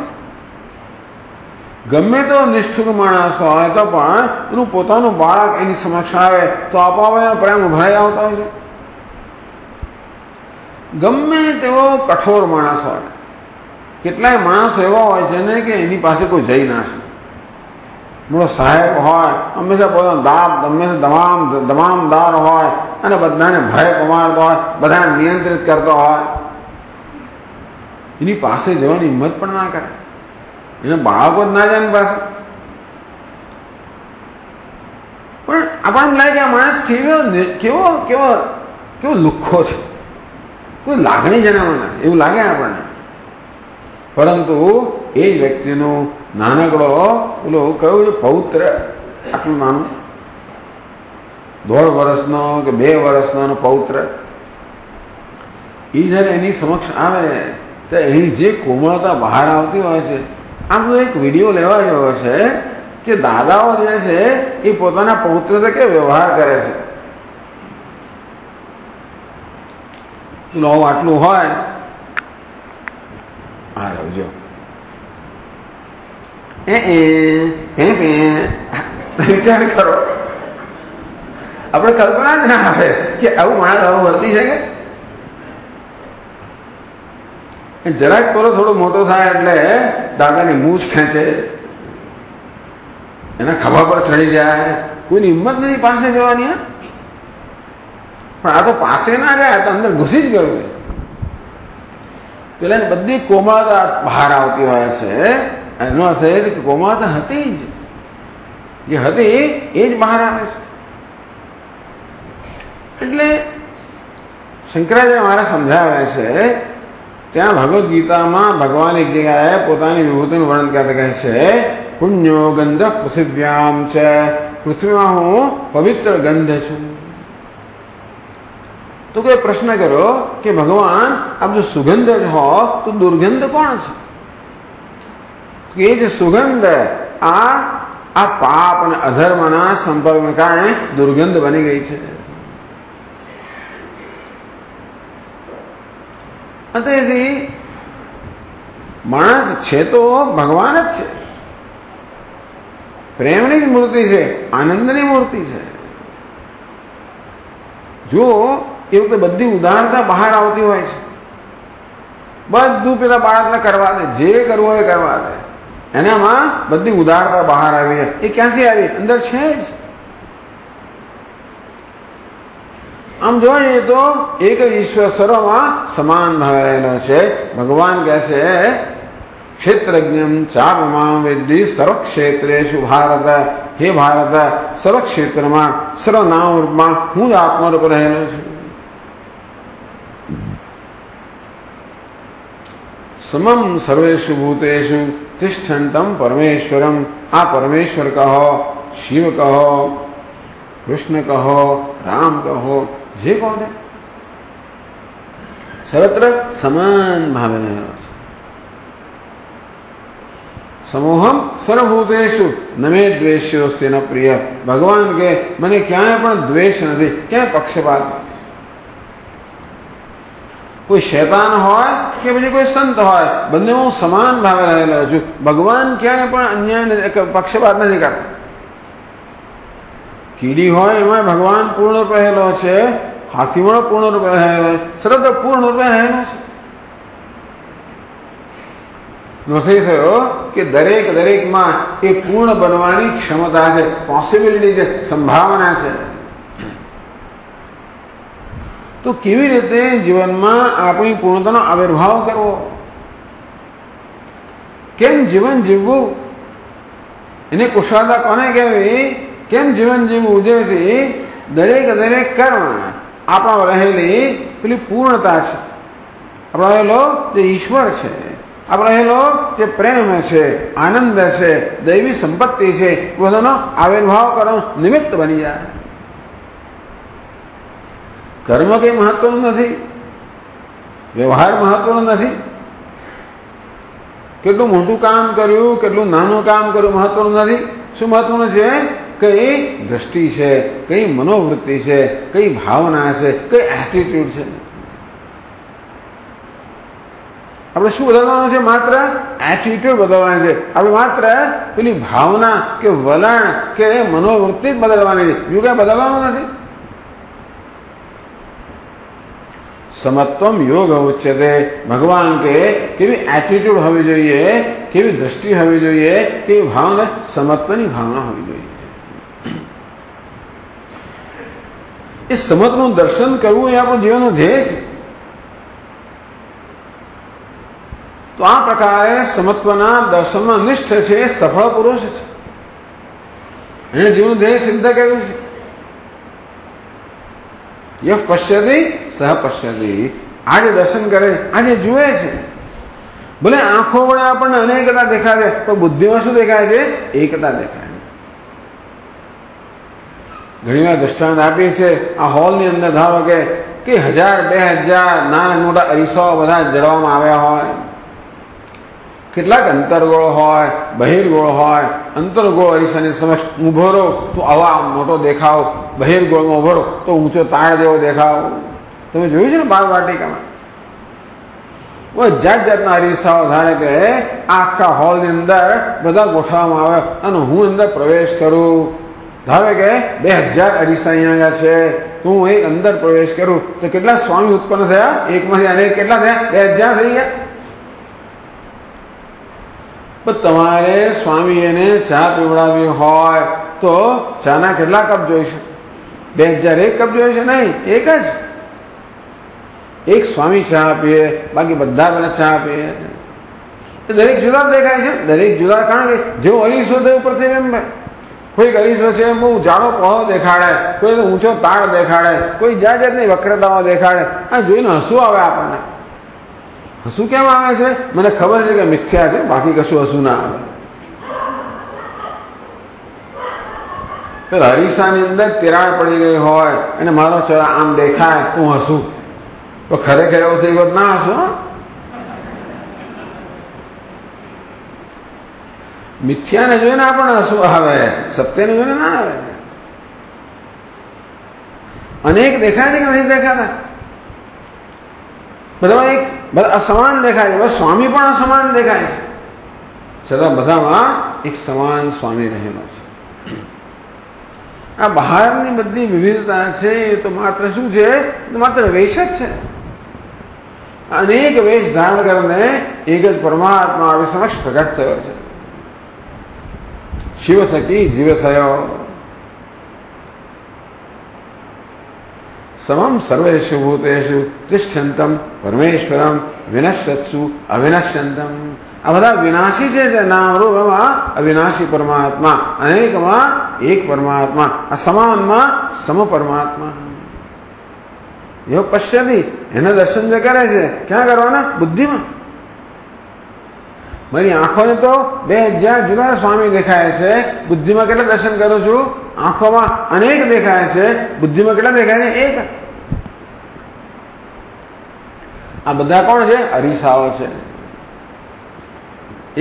ગમે તો નિષ્ઠુર માણસ હોય તો પણ એનું પોતાનું બાળક એની સમક્ષ આવે તો આપોઆપ પ્રેમ ઉભરાઈ આવતો હોય છે. ગમે તેવો કઠોર માણસ હોય, કેટલાય માણસો એવા હોય છે ને કે એની પાસે કોઈ જઈ ના શકે. મોટો સાહેબ હોય, હંમેશા પોતાનો હંમેશા દમામદાર હોય અને બધાને ભય પમાડતો હોય, બધાને નિયંત્રિત કરતો હોય, એની પાસે જવાની હિંમત પણ ના કરે. એને બાળકો જ ના જાય એની પાસે. પણ આપણને લાગે આ માણસ કેવો કેવો લુખ્ખો છે, કોઈ લાગણી જેનામાં નથી એવું લાગે આપણને. પરંતુ એ જ વ્યક્તિનું નાનકડો પેલો કયું છે પૌત્ર, આટલું નાનું 1.5 વર્ષનો કે 2 વર્ષનો પૌત્ર, એ જયારે એની સમક્ષ આવે તો એની જે કોમળતા બહાર આવતી હોય છે. આમ તો એક વિડીયો લેવા જેવો છે કે દાદાઓ જે છે એ પોતાના પૌત્ર સાથે કે વ્યવહાર કરે છે. આટલું હોય આ રવજો વિચાર કરો, આપણે કલ્પના જ ના આવે કે આવું માણસ આવું વર્તી શકે. જરાક પેલો થોડો મોટો થાય એટલે દાદાની મૂછ ખેંચે, એના ખભા પર ચડી જાય, કોઈની હિંમત નથી પાસે જવાની. પણ આ તો પાસે ના ગયા, તો અંદર ઘૂસી જ ગયું. પેલા બધી કોમળતા બહાર આવતી હોય છે. એનો અર્થ એ કે કોમળતા હતી જ, જે હતી એ જ બહાર આવે છે. એટલે શંકરાચાર્ય મારા સમજાવે છે ત્યાં ભગવદ્ ગીતામાં ભગવાન એક જગ્યાએ પોતાની વિભૂતિનું વર્ણન કરતા કહે છે પુણ્યો ગંધ પૃથિવ્યામ છે, પૃથ્વીમાં હું પવિત્ર ગંધ છું. તો કોઈ પ્રશ્ન કર્યો કે ભગવાન આ બધું સુગંધ હો તો દુર્ગંધ કોણ છે? એ જે સુગંધ આ પાપ અને અધર્મના સંપર્કને કારણે દુર્ગંધ બની ગઈ છે. તેથી માણસ છે તો ભગવાન જ છે, પ્રેમની જ મૂર્તિ છે, આનંદની મૂર્તિ છે. જો એ વખતે બધી ઉદારતા બહાર આવતી હોય છે. બધું પેલા બાળકને કરવા દે, જે કરવું હોય એ કરવા દે, એનામાં બધી ઉદારતા બહાર આવી. એ ક્યાંથી આવી? અંદર છે જ. આમ જોવા જઈએ તો એક ઈશ્વર સર્વમાં સમાન ભાવે રહેલો છે. ભગવાન કહે છે ક્ષેત્રજ્ઞમ ચાપમામ વેદ્ધિ સર્વક્ષેત્રેષુ ભારત. હે ભારત, સર્વ ક્ષેત્રમાં સર્વનામ રૂપમાં હું જ આત્મરૂપ રહેલો છું. સમમ સર્વેષુ ભૂતેષુ તિષ્ઠંતમ પરમેશ્વરમ. આ પરમેશ્વર કહો, શિવ કહો, કૃષ્ણ કહો, રામ કહો, જે કહો તે સર્વત્ર સમાન ભાવે રહેલો છે. સમૂહમ સર્વભૂતેષુ નમે દ્વેષ્યોસ્ય ન પ્રિય. ભગવાન કે મને ક્યાંય પણ દ્વેષ નથી, ક્યાંય પક્ષપાત નથી. કોઈ શૈતાન હોય કે પછી કોઈ સંત હોય, બંને હું સમાન ભાવે રહેલો છું. ભગવાન ક્યાંય પણ અન્યાય પક્ષપાત નથી કરતા. કીડી હોય એમાં ભગવાન પૂર્ણ રૂપે રહેલો છે, હાથીમાં પૂર્ણ રૂપે રહેલો છે, સર્વત્ર પૂર્ણ રૂપે રહેલો છે. નથી થયો કે દરેકમાં એ પૂર્ણ બનવાની ક્ષમતા છે, પોસિબિલિટી છે, સંભાવના છે. તો કેવી રીતે જીવનમાં આપણી પૂર્ણતાનો આવિર્ભાવ કરવો, કેમ જીવન જીવવું, એને કુશળતા કોને કહેવી, કેમ જીવન જીવવું, જેથી દરેક કર્મ આપણા રહેલી પેલી પૂર્ણતા છે, આપણો રહેલો જે ઈશ્વર છે, આપણો રહેલો જે પ્રેમ છે, આનંદ છે, દૈવી સંપત્તિ છે, બધાનો આવિર્ભાવ કરવાનું નિમિત્ત બની જાય. કર્મ કઈ મહત્વનું નથી, વ્યવહાર મહત્વનો નથી. કેટલું મોટું કામ કર્યું, કેટલું નાનું કામ કર્યું મહત્વનું નથી. શું મહત્વનું છે? કઈ દ્રષ્ટિ છે, કઈ મનોવૃત્તિ છે, કઈ ભાવના છે, કઈ એટીટ્યુડ છે. આપણે શું બદલવાનું છે? માત્ર એટીટ્યુડ બદલવાનું છે. આપણે માત્ર પેલી ભાવના કે વલણ કે મનોવૃત્તિ જ બદલવાની છે, બીજું કઈ બદલવાનું નથી. સમત્વમ યોગ ઉચ્યતે. ભગવાન કે કેવી એટીટ્યુડ હોવી જોઈએ, કેવી દ્રષ્ટિ હોવી જોઈએ, કેવી ભાવના, સમત્વની ભાવના હોવી જોઈએ. એ સમત્વનું દર્શન કરવું એ આપણું જીવનનો ધ્યેય છે. તો આ પ્રકારે સમત્વના દર્શનમાં નિષ્ઠ છે, એ સફળ પુરુષ છે. એને જીવનનું ધ્યેય સિદ્ધ કર્યું છે. યહ પશ્યતિ સહ પશ્યતિ. આજે દર્શન કરે, આજે જુએ છે. ભલે આંખો વડે આપણને અનેકતા દેખાય છે, તો બુદ્ધિમાં શું દેખાય છે? એકતા દેખાય. ઘણી વાર દૃષ્ટાંત આપીએ છે. આ હોલની અંદર ધારો કે 1000 2000 નાના મોટા અરીસાઓ બધા જડવામાં આવ્યા હોય. કેટલાક અંતરગોળ હોય, બહિર્ગોળ હોય. અંતરગોળ અરીસાની સમક્ષ ઉભો રહો તો આવા મોટો દેખાવ, બહિર્ગોળમાં ઉભો રહો તો ઊંચો તાળ જેવો દેખાવ. તમે જોયું છે ને બાળ વાટિકામાં? જાત જાતના અરીસાઓ ધારે કે આખા હોલની અંદર બધા ગોઠવવામાં આવે અને હું અંદર પ્રવેશ કરું. ધારો કે 2000 અરીસા અહીંયા આવ્યા છે, તો હું એક અંદર પ્રવેશ કરું તો કેટલા સ્વામી ઉત્પન્ન થયા? એકમાંથી અનેક કેટલા થયા? 2000 થઈ ગયા. પણ તમારે સ્વામીને ચા પીવડાવી હોય તો ચાના કેટલા કપ જોઈશે? 2001 કપ જોઈશે? નહીં, એક જ. એક સ્વામી ચા પીએ, બાકી બધા પેલા ચા પીએ. દરેક જુદા દેખાય છે, દરેક જુદા. કારણ કે જેવો અરીસો તે ઉપરથી એમ કોઈ અરીસો છે બહુ જાડો પહોળો દેખાડે, કોઈ ઊંચો તાળ દેખાડે, કોઈ જાત જાતની વક્રતાઓ દેખાડે. આ જોઈને હસવું આવે આપણને. હસવું કેમ આવે છે? મને ખબર છે કે મિથ્યા છે, બાકી કશું હસવું ના આવે. અરીસાની અંદર તિરાડ પડી ગઈ હોય અને મારો ચહેરો આમ દેખાય તો હું હસું, તો ખરેખર એવું થઈ ગયું ના હસું. મિથ્યાને જોઈને આપણને હસવું આવે, સત્યને જોઈને ના આવે. અનેક દેખાય છે કે નથી દેખાતા? બધા સમાન દેખાય છે. બસ સ્વામી પણ અસમાન દેખાય છે, છતાં બધામાં એક સમાન સ્વામી રહેલો છે. આ બહારની બધી વિવિધતા છે એ તો માત્ર શું છે? માત્ર વેશ જ છે. અનેક વેશ ધારણ કરીને એક જ પરમાત્મા આવી સમક્ષ પ્રગટ થયો છે. શિવ થકી જીવ થયો. સમમ સર્વેષુ ભૂતેષુ તિષ્ઠંતમ પરમેશ્વરમ વિનશ્યત્સુ અવિનશ્યંતમ. આ બધા વિનાશી છે. નામ રૂપ એમાં અવિનાશી પરમાત્મા, અનેકમાં એક પરમાત્મા, આ સમાનમાં સમ પરમાત્મા. એવો પશ્યતિ, એના દર્શન જે કરે છે ક્યાં કરવાના? બુદ્ધિમાં. મારી આંખોને તો 2000 જુદા સ્વામી દેખાય છે, બુદ્ધિમાં કેટલા દર્શન કરું છું? આંખોમાં અનેક દેખાય છે, બુદ્ધિમાં કેટલા દેખાય છે? એક. આ બધા કોણ છે? અરીસાઓ છે.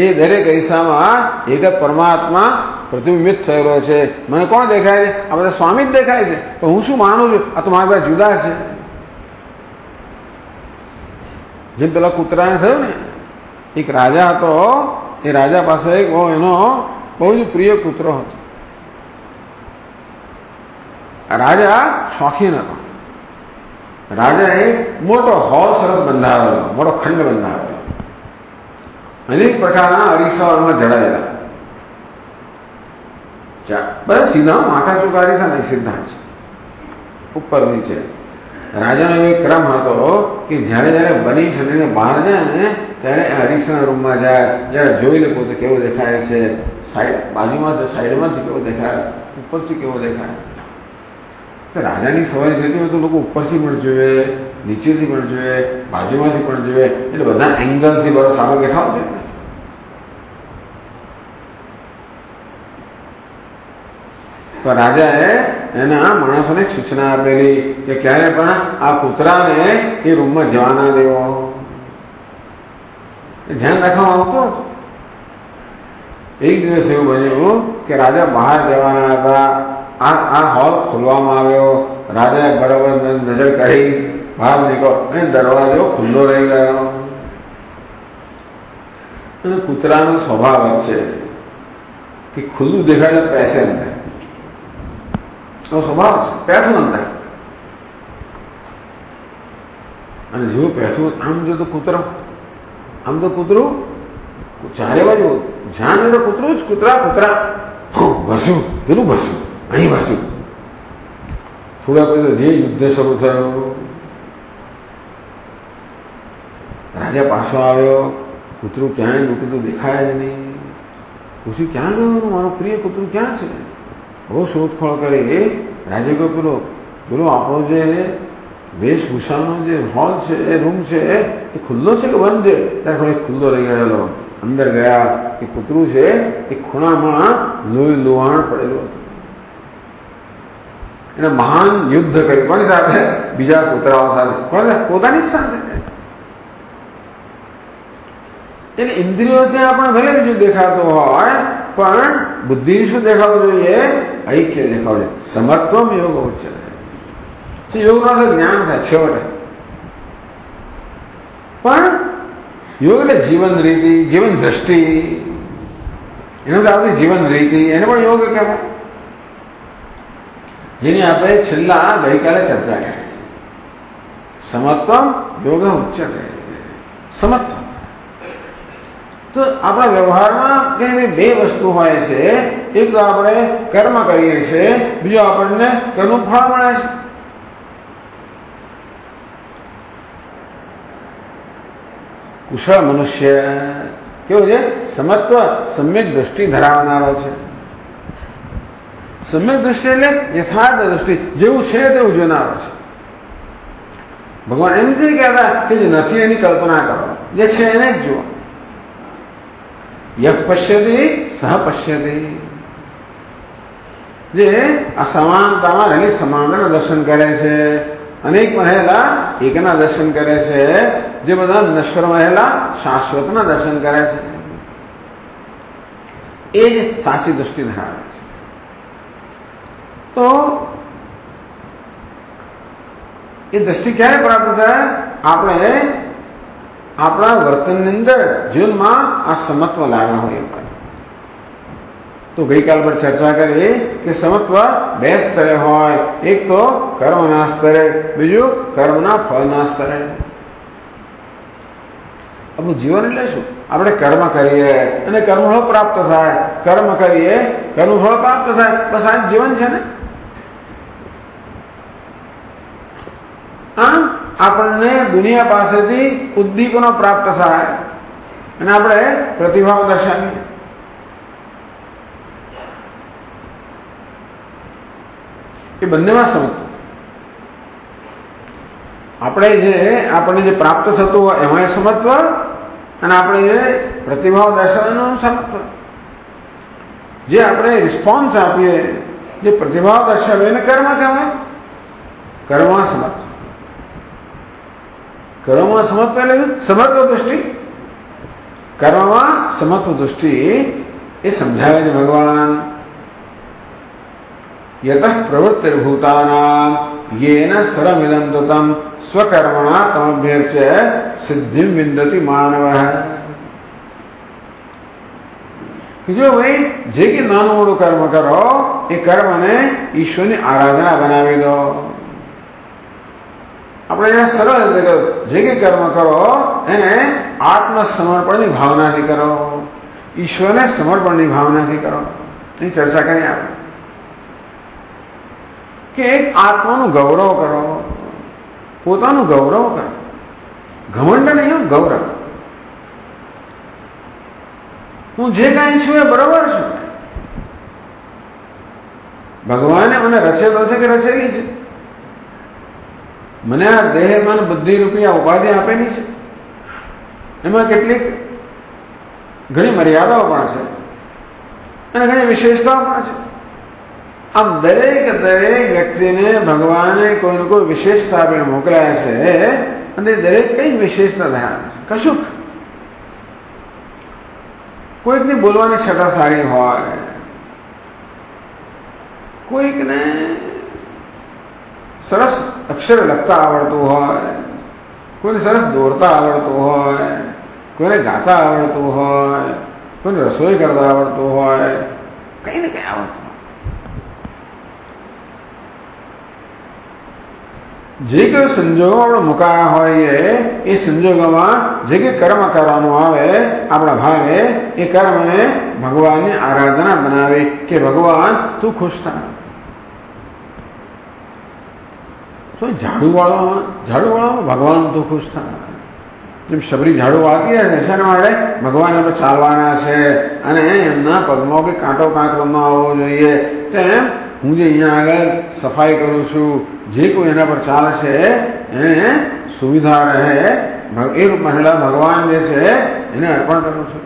એ દરેક અરીસામાં એક જ પરમાત્મા પ્રતિબિંબિત થયેલો છે. મને કોણ દેખાય છે? આ બધા સ્વામી જ દેખાય છે. તો હું શું માનું છું? આ તો મારા બધા જુદા છે. જેમ પેલા કૂતરાને થયું ને, એક રાજા હતો. એ રાજા પાસે એક એનો બહુ જ પ્રિય કૂતરો હતો. રાજા શોખીન હતો. રાજાએ મોટો હોલ સરસ બંધાવેલો, મોટો ખંડ બંધાવેલો, અનેક પ્રકારના અરીસાઓમાં જડાયેલા. બધા સીધા માથા ચૂકા અરીસા નહીં, સીધા છે, ઉપર નીચે. રાજાનો એવો ક્રમ હતો કે જયારે જયારે બની ઠંડીને બહાર જાય ને ત્યારે અરીસાના રૂમમાં જાય, જયારે જોઈ લે પોતે કેવો દેખાય છે, સાઈડ બાજુમાં સાઈડમાંથી કેવો દેખાય, ઉપરથી કેવો દેખાય. રાજાની સવારી થતી હોય તો લોકો ઉપરથી પણ જોઈએ, નીચેથી પણ જોઈએ, બાજુમાંથી પણ જોઈએ, એટલે બધા એંગલથી બરો સારો દેખાવ છે. તો રાજાએ એના માણસોને સૂચના આપેલી કે ક્યારે પણ આ કૂતરાને એ રૂમમાં જવા ના દેવો. ધ્યાન રાખવામાં આવતું હતું. એક દિવસ એવું બન્યું કે રાજા બહાર જવાના હતા. આ હોલ ખોલવામાં આવ્યો. રાજાએ બરાબર નજર કરી બહાર નીકળો અને દરવાજો ખુલ્લો રહી ગયો. અને કૂતરાનો સ્વભાવ છે કે ખુલ્લું દેખાય એટલે પેસે અંદર સ્વભાવ છે, પેઠું અંદર. અને જેવું પેઠું આમ જો તો કૂતરો, આમ તો કૂતરું ચારે બાજુ જ્યાં તો કૂતરું જ કૂતરા કૂતરા ભસ્યું, પેલું ભસ્યું, અહીં ભસ્યું. થોડા પછી જે યુદ્ધ શરૂ થયો. રાજા પાછો આવ્યો. કૂતરું ક્યાંય કૂતરું દેખાય જ નહીં. પૂછ્યું ક્યાં ગયું મારો પ્રિય કૂતરું ક્યાં છે? બહુ શોધખોળ કરી. રાજા કહ્યું પેલો આપણો જે વેશભૂષાનો જે હોલ છે, એ રૂમ છે, એ ખુલ્લો છે કે બંધ છે? ત્યારે કોઈ ખુલ્લો રહી ગયેલો. અંદર ગયા એ કૂતરું છે એ ખૂણામાં લોહી લુહાણ પડેલું હતું. એને મહાન યુદ્ધ કર્યું. કોની સાથે? બીજા કૂતરાઓ સાથે. કોની સાથે? પોતાની જ સાથે. એટલે ઇન્દ્રિયોથી આપણે ભલે બીજું દેખાતું હોય, પણ બુદ્ધિ શું દેખાવું જોઈએ? ઐક્ય દેખાવું જોઈએ. સમત્વમ યોગ ઉચ્ચતે. યોગનો જ્ઞાન થાય છેવટે. પણ યોગ એટલે જીવન રીતિ, જીવન દ્રષ્ટિ. એનું તો આવતી જીવન રીતિ, એને પણ યોગ કહેવાય. જેની આપણે છેલ્લા ગઈકાલે ચર્ચા કરી. સમત્વમ યોગ ઉચ્ચતે. સમત્વ તો આપણા વ્યવહારમાં કઈ બે વસ્તુ હોય છે. એક તો આપણે કર્મ કરીએ છીએ, બીજું આપણને કર્મનું ફળ મળે છે. કુશળ મનુષ્ય કેવું છે? સમત્વ, સમ્યક દ્રષ્ટિ ધરાવનારો છે. સમ્યક દ્રષ્ટિ એટલે યથાર્થ દ્રષ્ટિ, જેવું છે તેવું જોનારો છે. ભગવાન એમ નથી કહેતા કે જે નથી એની કલ્પના કરો, જે છે એને જ જુઓ. યહ પશ્યતિ સહ પશ્યતિ. જે અસમાનતામાં રહેલી સમાનતાના દર્શન કરે છે, અનેક રહેલા એકના દર્શન કરે છે, જે બધા નશ્વર રહેલા શાશ્વતના દર્શન કરે છે, એ જ સાચી દૃષ્ટિ ધરાવે છે. તો એ દ્રષ્ટિ ક્યારે પ્રાપ્ત થાય? આપણે આપણા વર્તનની અંદર જીવનમાં આ સમત્વ લાવ્યા હોય. તો ગઈકાલ પર ચર્ચા કરી કે સમત્વ બે સ્તરે હોય. એક તો કર્મના સ્તરે, બીજું કર્મના ફળના સ્તરે. આપણું જીવન એટલે શું? આપણે કર્મ કરીએ અને કર્મફળ પ્રાપ્ત થાય, કર્મ કરીએ કર્મફળ પ્રાપ્ત થાય, બસ આ જીવન છે ને. આપણને દુનિયા પાસેથી ઉદ્દીપનો પ્રાપ્ત થાય અને આપણે પ્રતિભાવ દર્શાવીએ. એ બંનેમાં સમત્વ. આપણને જે પ્રાપ્ત થતું હોય એમાં સમત્વ, અને આપણે જે પ્રતિભાવ દર્શાવવાનું સમત્વ. જે આપણે રિસ્પોન્સ આપીએ, જે પ્રતિભાવ દર્શાવીએ એને કર્મ કહેવાય. કર્મમાં સમત્વ. કર્મમાં સમત્વ એટલે સમત્વ દૃષ્ટિ. કર્મમાં સમત્વ દૃષ્ટિ એ સમજાવે છે ભગવાન. યતઃ પ્રવૃત્તિર્ભૂતાનાં યેન સર્વમિદં તતં સ્વકર્મણા તમભ્યર્ચ્ય સિદ્ધિમ વિંદતિ માનવઃ. જો ભાઈ જે કે નાનું મોટું કર્મ કરો, એ કર્મને ઈશ્વરની આરાધના બનાવી દો. આપણે એને સરળ રીતે કહ્યું, જે કે કર્મ કરો એને આત્મસમર્પણની ભાવનાથી કરો, ઈશ્વરને સમર્પણની ભાવનાથી કરો. એની ચર્ચા કરી આપણે કે એક આત્માનું ગૌરવ કરો, પોતાનું ગૌરવ કરો. ઘમંડ નહીં, ગૌરવ. હું જે કાંઈ છું એ બરોબર છું. ભગવાને મને રચેલો છે કે રચેલી છે? મને આ દેહ, મન, બુદ્ધિ રૂપી આ ઉપાધિ આપેલી છે. એમાં કેટલીક ઘણી મર્યાદાઓ પણ છે અને ઘણી વિશેષતાઓ પણ છે. આમ દરેક વ્યક્તિને ભગવાને કોઈને કોઈ વિશેષતા આપીને મોકલ્યા છે, અને દરેક કઈ વિશેષતા ધરાવે છે? કશુંક. કોઈકની બોલવાની છટા સારી હોય, કોઈકને સરસ અક્ષર લખતા આવડતું હોય, કોઈને સરસ દોરતા આવડતું હોય, કોઈને ગાતા આવડતું હોય, કોઈને રસોઈ કરતા આવડતું હોય, કઈ ને કઈ આવડતું. જે કોઈ સંજોગો આપણે મુકાયા હોઈએ, એ સંજોગોમાં જે કંઈ કર્મ કરવાનું આવે આપણા ભાવે, એ કર્મને ભગવાનની આરાધના બનાવી કે ભગવાન તું ખુશ થાય. ઝાડુ વાળવામાં ભગવાન તું ખુશ થાય. જેમ શબરી ઝાડુ વાળતી હશે શાના માટે ભગવાન આપણે ચાલવાના છે અને એમના પગમાં કે કાંટો કાંકરો ન આવવો જોઈએ, તેમ હું જે અહીંયા આગળ સફાઈ કરું છું, જે કોઈ એના પર ચાલશે એને સુવિધા રહે, એ મહિલા ભગવાન જે છે એને અર્પણ કરું છું.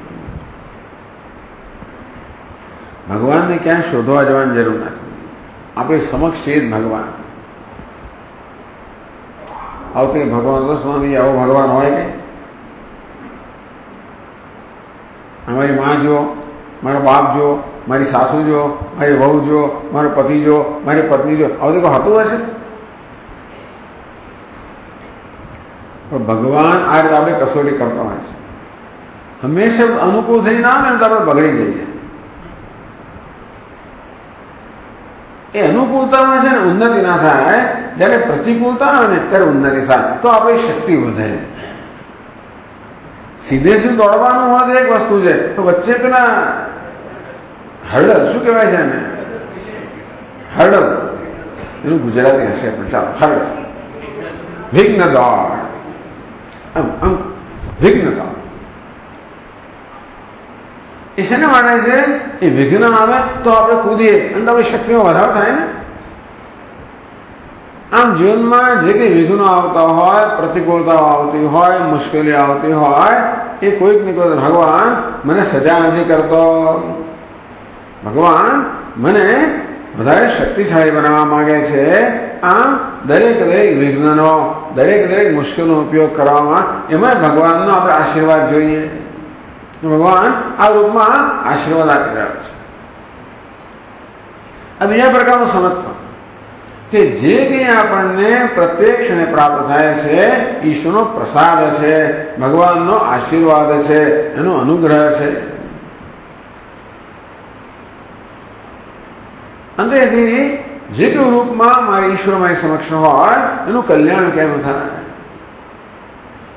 ભગવાનને ક્યાંય શોધવા જવાની જરૂર નથી, આપણે સમક્ષ છે જ ભગવાન. આવતી ભગવાન તો સ્વામી આવો ભગવાન હોય કે અમારી માં જો, મારો બાપ જો, મારી સાસુ જો, મારી વહુ જો, મારો પતિ જો, મારી પત્ની જો, આવું તો હતું હશે? પણ ભગવાન આ રીતે આપણે કસોટી કરતા હોય છે. હંમેશા અનુકૂળ થઈ ના આવે ને તો આપણે બગડી જઈએ. એ અનુકૂળતામાં છે ને ઉન્નતિ ના થાય, જયારે પ્રતિકૂળતા આવે ને ત્યારે ઉન્નતિ થાય, તો આપણી શક્તિ વધે. સીધે સીધું દોડવાનું હોય તો એક વસ્તુ છે, તો વચ્ચે પેલા હર્ડલ શું કહેવાય છે ને, હર્ડલ એનું ગુજરાતી હશે પણ ચાલો, હર્ડલ વિઘ્ન દોડ, વિઘ્ન દોડ એ શેને માટે છે? એ વિઘ્ન આવે તો આપણે કૂદીએ અને આપણી શક્તિનો વધારો થાય ને. આમ જીવનમાં જે કંઈ વિઘ્નો આવતા હોય, પ્રતિકૂળતાઓ આવતી હોય, મુશ્કેલી આવતી હોય, એ કોઈક ને કોઈ ભગવાન મને સજા નથી કરતો, ભગવાન મને વધારે શક્તિશાળી બનાવવા માંગે છે. આમ દરેક વિઘ્નનો, દરેક મુશ્કેલીનો ઉપયોગ કરવામાં એમાં ભગવાનનો આપણે આશીર્વાદ જોઈએ. ભગવાન આ રૂપમાં આશીર્વાદ આપી રહ્યો છે. આ બીજા પ્રકારનું સમજવું કે જે કંઈ આપણને પ્રત્યક્ષ અને પ્રાપ્ત થાય છે ઈશ્વરનો પ્રસાદ છે, ભગવાનનો આશીર્વાદ છે, એનો અનુગ્રહ છે. અંતેથી જે કોઈ રૂપમાં મારા ઈશ્વર મારી સમક્ષ હોય એનું કલ્યાણ કેમ થાય?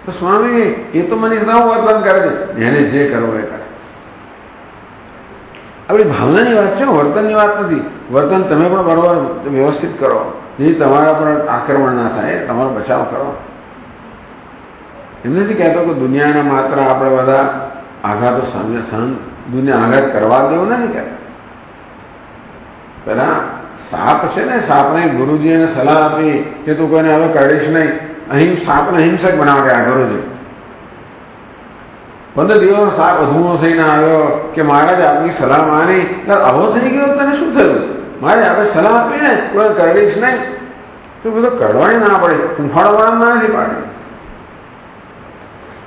તો સ્વામી એ તો મને નવું વર્તન કરે છે, એને જે કરવો એ કરે. આપણી ભાવનાની વાત છે, વર્તનની વાત નથી. વર્તન તમે પણ બરોબર વ્યવસ્થિત કરો, જેથી તમારા પર આક્રમણ ના થાય, તમારો બચાવ કરો. એમ નથી કહેતો કે દુનિયાના માત્ર આપણે બધા આઘાતો સામે દુનિયા આઘાત કરવા દેવું નથી કહેતા. પેલા સાપ છે ને, સાપને ગુરુજી એને સલાહ આપી કે તું કોઈને હવે કરીશ નહીં, સાપને અહિંસક બનાવ ગયા ગુરુજી. 15 દિવસ સાપ અધૂરો થઈને આવ્યો કે મહારાજ આપની સલાહ માની, આવો થઈ ગયો તને શું થયું? મારે આપણે સલાહ આપી ને કોઈ કરીશ નહીં, તો બધું કરવાની ના પડે, ફૂંફાડો મારવા નથી પાડે.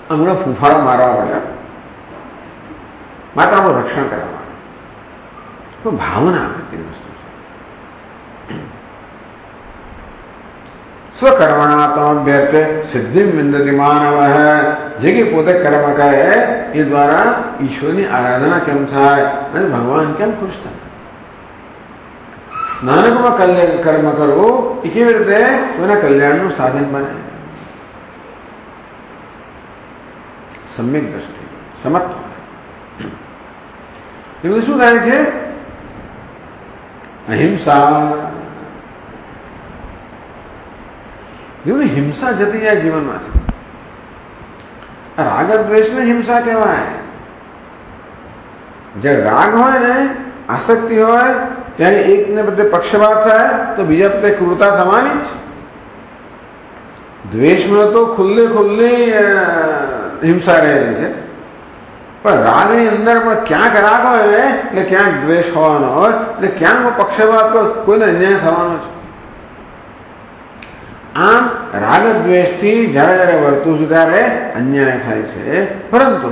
હમણાં ફૂંફાડો મારવા પડ્યા માત્ર આપણું રક્ષણ કરવા તો ભાવના આપતી વસ્તુ છે. સ્વકર્મણા તમભ્યર્થે સિદ્ધિ વિંદતિ માનવ. જે કે પોતે કર્મ કરે એ દ્વારા ઈશ્વરની આરાધના કેમ થાય અને ભગવાન કેમ ખુશ થાય? નાનકમાં કર્મ કરવું એ કેવી રીતે કોઈના કલ્યાણનું સાધન બને? સમ્યક દ્રષ્ટિ, સમત્વ. એનું શું થાય છે? અહિંસા. જેવું હિંસા જતી જાય જીવનમાંથી. રાગ દ્વેષને હિંસા કહેવાય. જે રાગ હોય ને, આસક્તિ હોય, ત્યારે એકને બદલે પક્ષપાત થાય તો બીજા પ્રત્યે ક્રૂરતા થવાની જ. દ્વેષમાં તો ખુલ્લી હિંસા રહેલી છે, પણ રાગની અંદર પણ ક્યાંક રાગ હોય એટલે ક્યાંક દ્વેષ હોવાનો હોય, એટલે ક્યાંક પક્ષપાત કોઈને અન્યાય થવાનો છે. આમ રાગ દ્વેષથી જયારે વર્તું છું ત્યારે અન્યાય થાય છે. પરંતુ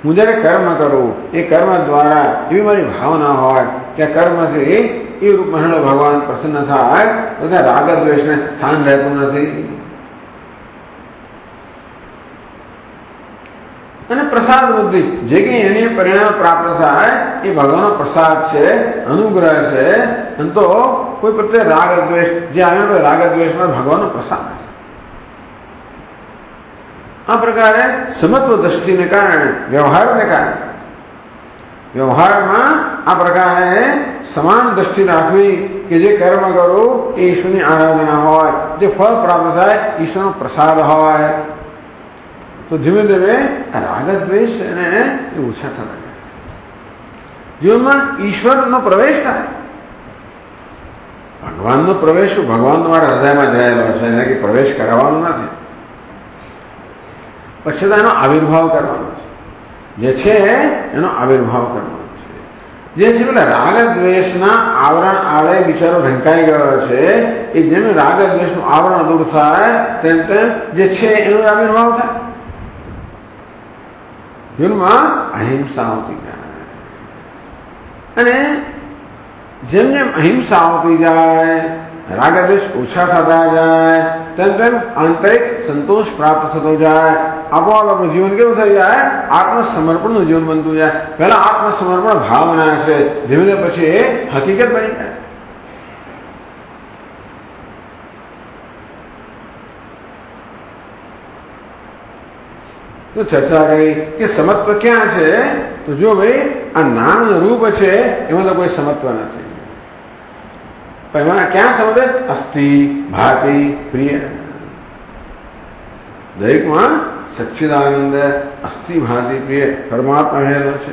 હું જયારે કર્મ કરું, એ કર્મ દ્વારા એવી મારી ભાવના હોય કે કર્મથી એ રૂપમાં ભગવાન પ્રસન્ન થાય તો ત્યાં રાગ દ્વેષને સ્થાન રહેતું નથી. અને પ્રસાદ બુદ્ધિ જે કંઈ એને પરિણામ પ્રાપ્ત થાય એ ભગવાનનો પ્રસાદ છે, અનુગ્રહ છે. અને તો કોઈ પ્રત્યે રાગ દ્વેષ જે આવ્યો તો રાગ દ્વેષમાં ભગવાનનો પ્રસાદ છે. આ પ્રકારે સમત્વ દ્રષ્ટિને કારણે, વ્યવહારને કારણે, વ્યવહારમાં આ પ્રકારે સમાન દ્રષ્ટિ રાખવી કે જે કર્મ કરું એ ઈશ્વરની આરાધના હોય, જે ફળ પ્રાપ્ત થાય ઈશ્વરનો પ્રસાદ હોય. તો ધીમે ધીમે રાગ દ્વેષ એને ઓછા થતા જાય. જીવનમાં ઈશ્વરનો પ્રવેશ થાય. ભગવાનનો પ્રવેશ ભગવાન તમારા હૃદયમાં જયેલો છે, એને કે પ્રવેશ કરાવવાનો નથી, પછી તો એનો આવિર્ભાવ કરવાનો છે. જે છે એનો આવિર્ભાવ કરવાનો છે. જે છે પેલા રાગ દ્વેષના આવરણ આડે બિચારો ઢંકાઈ ગયો છે, એ જેમ રાગ દ્વેષનું આવરણ દૂર થાય તેમ તેમ જે છે એનો આવિર્ભાવ થાય. જીવનમાં અહિંસા આવતી જાય, અને જેમ જેમ અહિંસા આવતી જાય, રાગદ્વેષ ઓછા થતા જાય, તેમ તેમ આંતરિક સંતોષ પ્રાપ્ત થતો જાય. આપોઆપ આપણું જીવન કેવું થઈ જાય? આત્મસમર્પણનું જીવન બનતું જાય. પહેલા આત્મસમર્પણ ભાવના છે, ધીમે ધીમે પછી એ હકીકત બની જાય. તો ચર્ચા કરી કે સમત્વ ક્યાં છે? તો જો ભાઈ આ નામ રૂપ છે એમાં તો કોઈ સમત્વ નથી. પણ એમાં ક્યાં સમજે? અસ્થિ, ભાતિ, પ્રિય. દરેકમાં સચ્ચિદાનંદ, અસ્થિ, ભાતિ, પ્રિય પરમાત્મા રહેલો છે.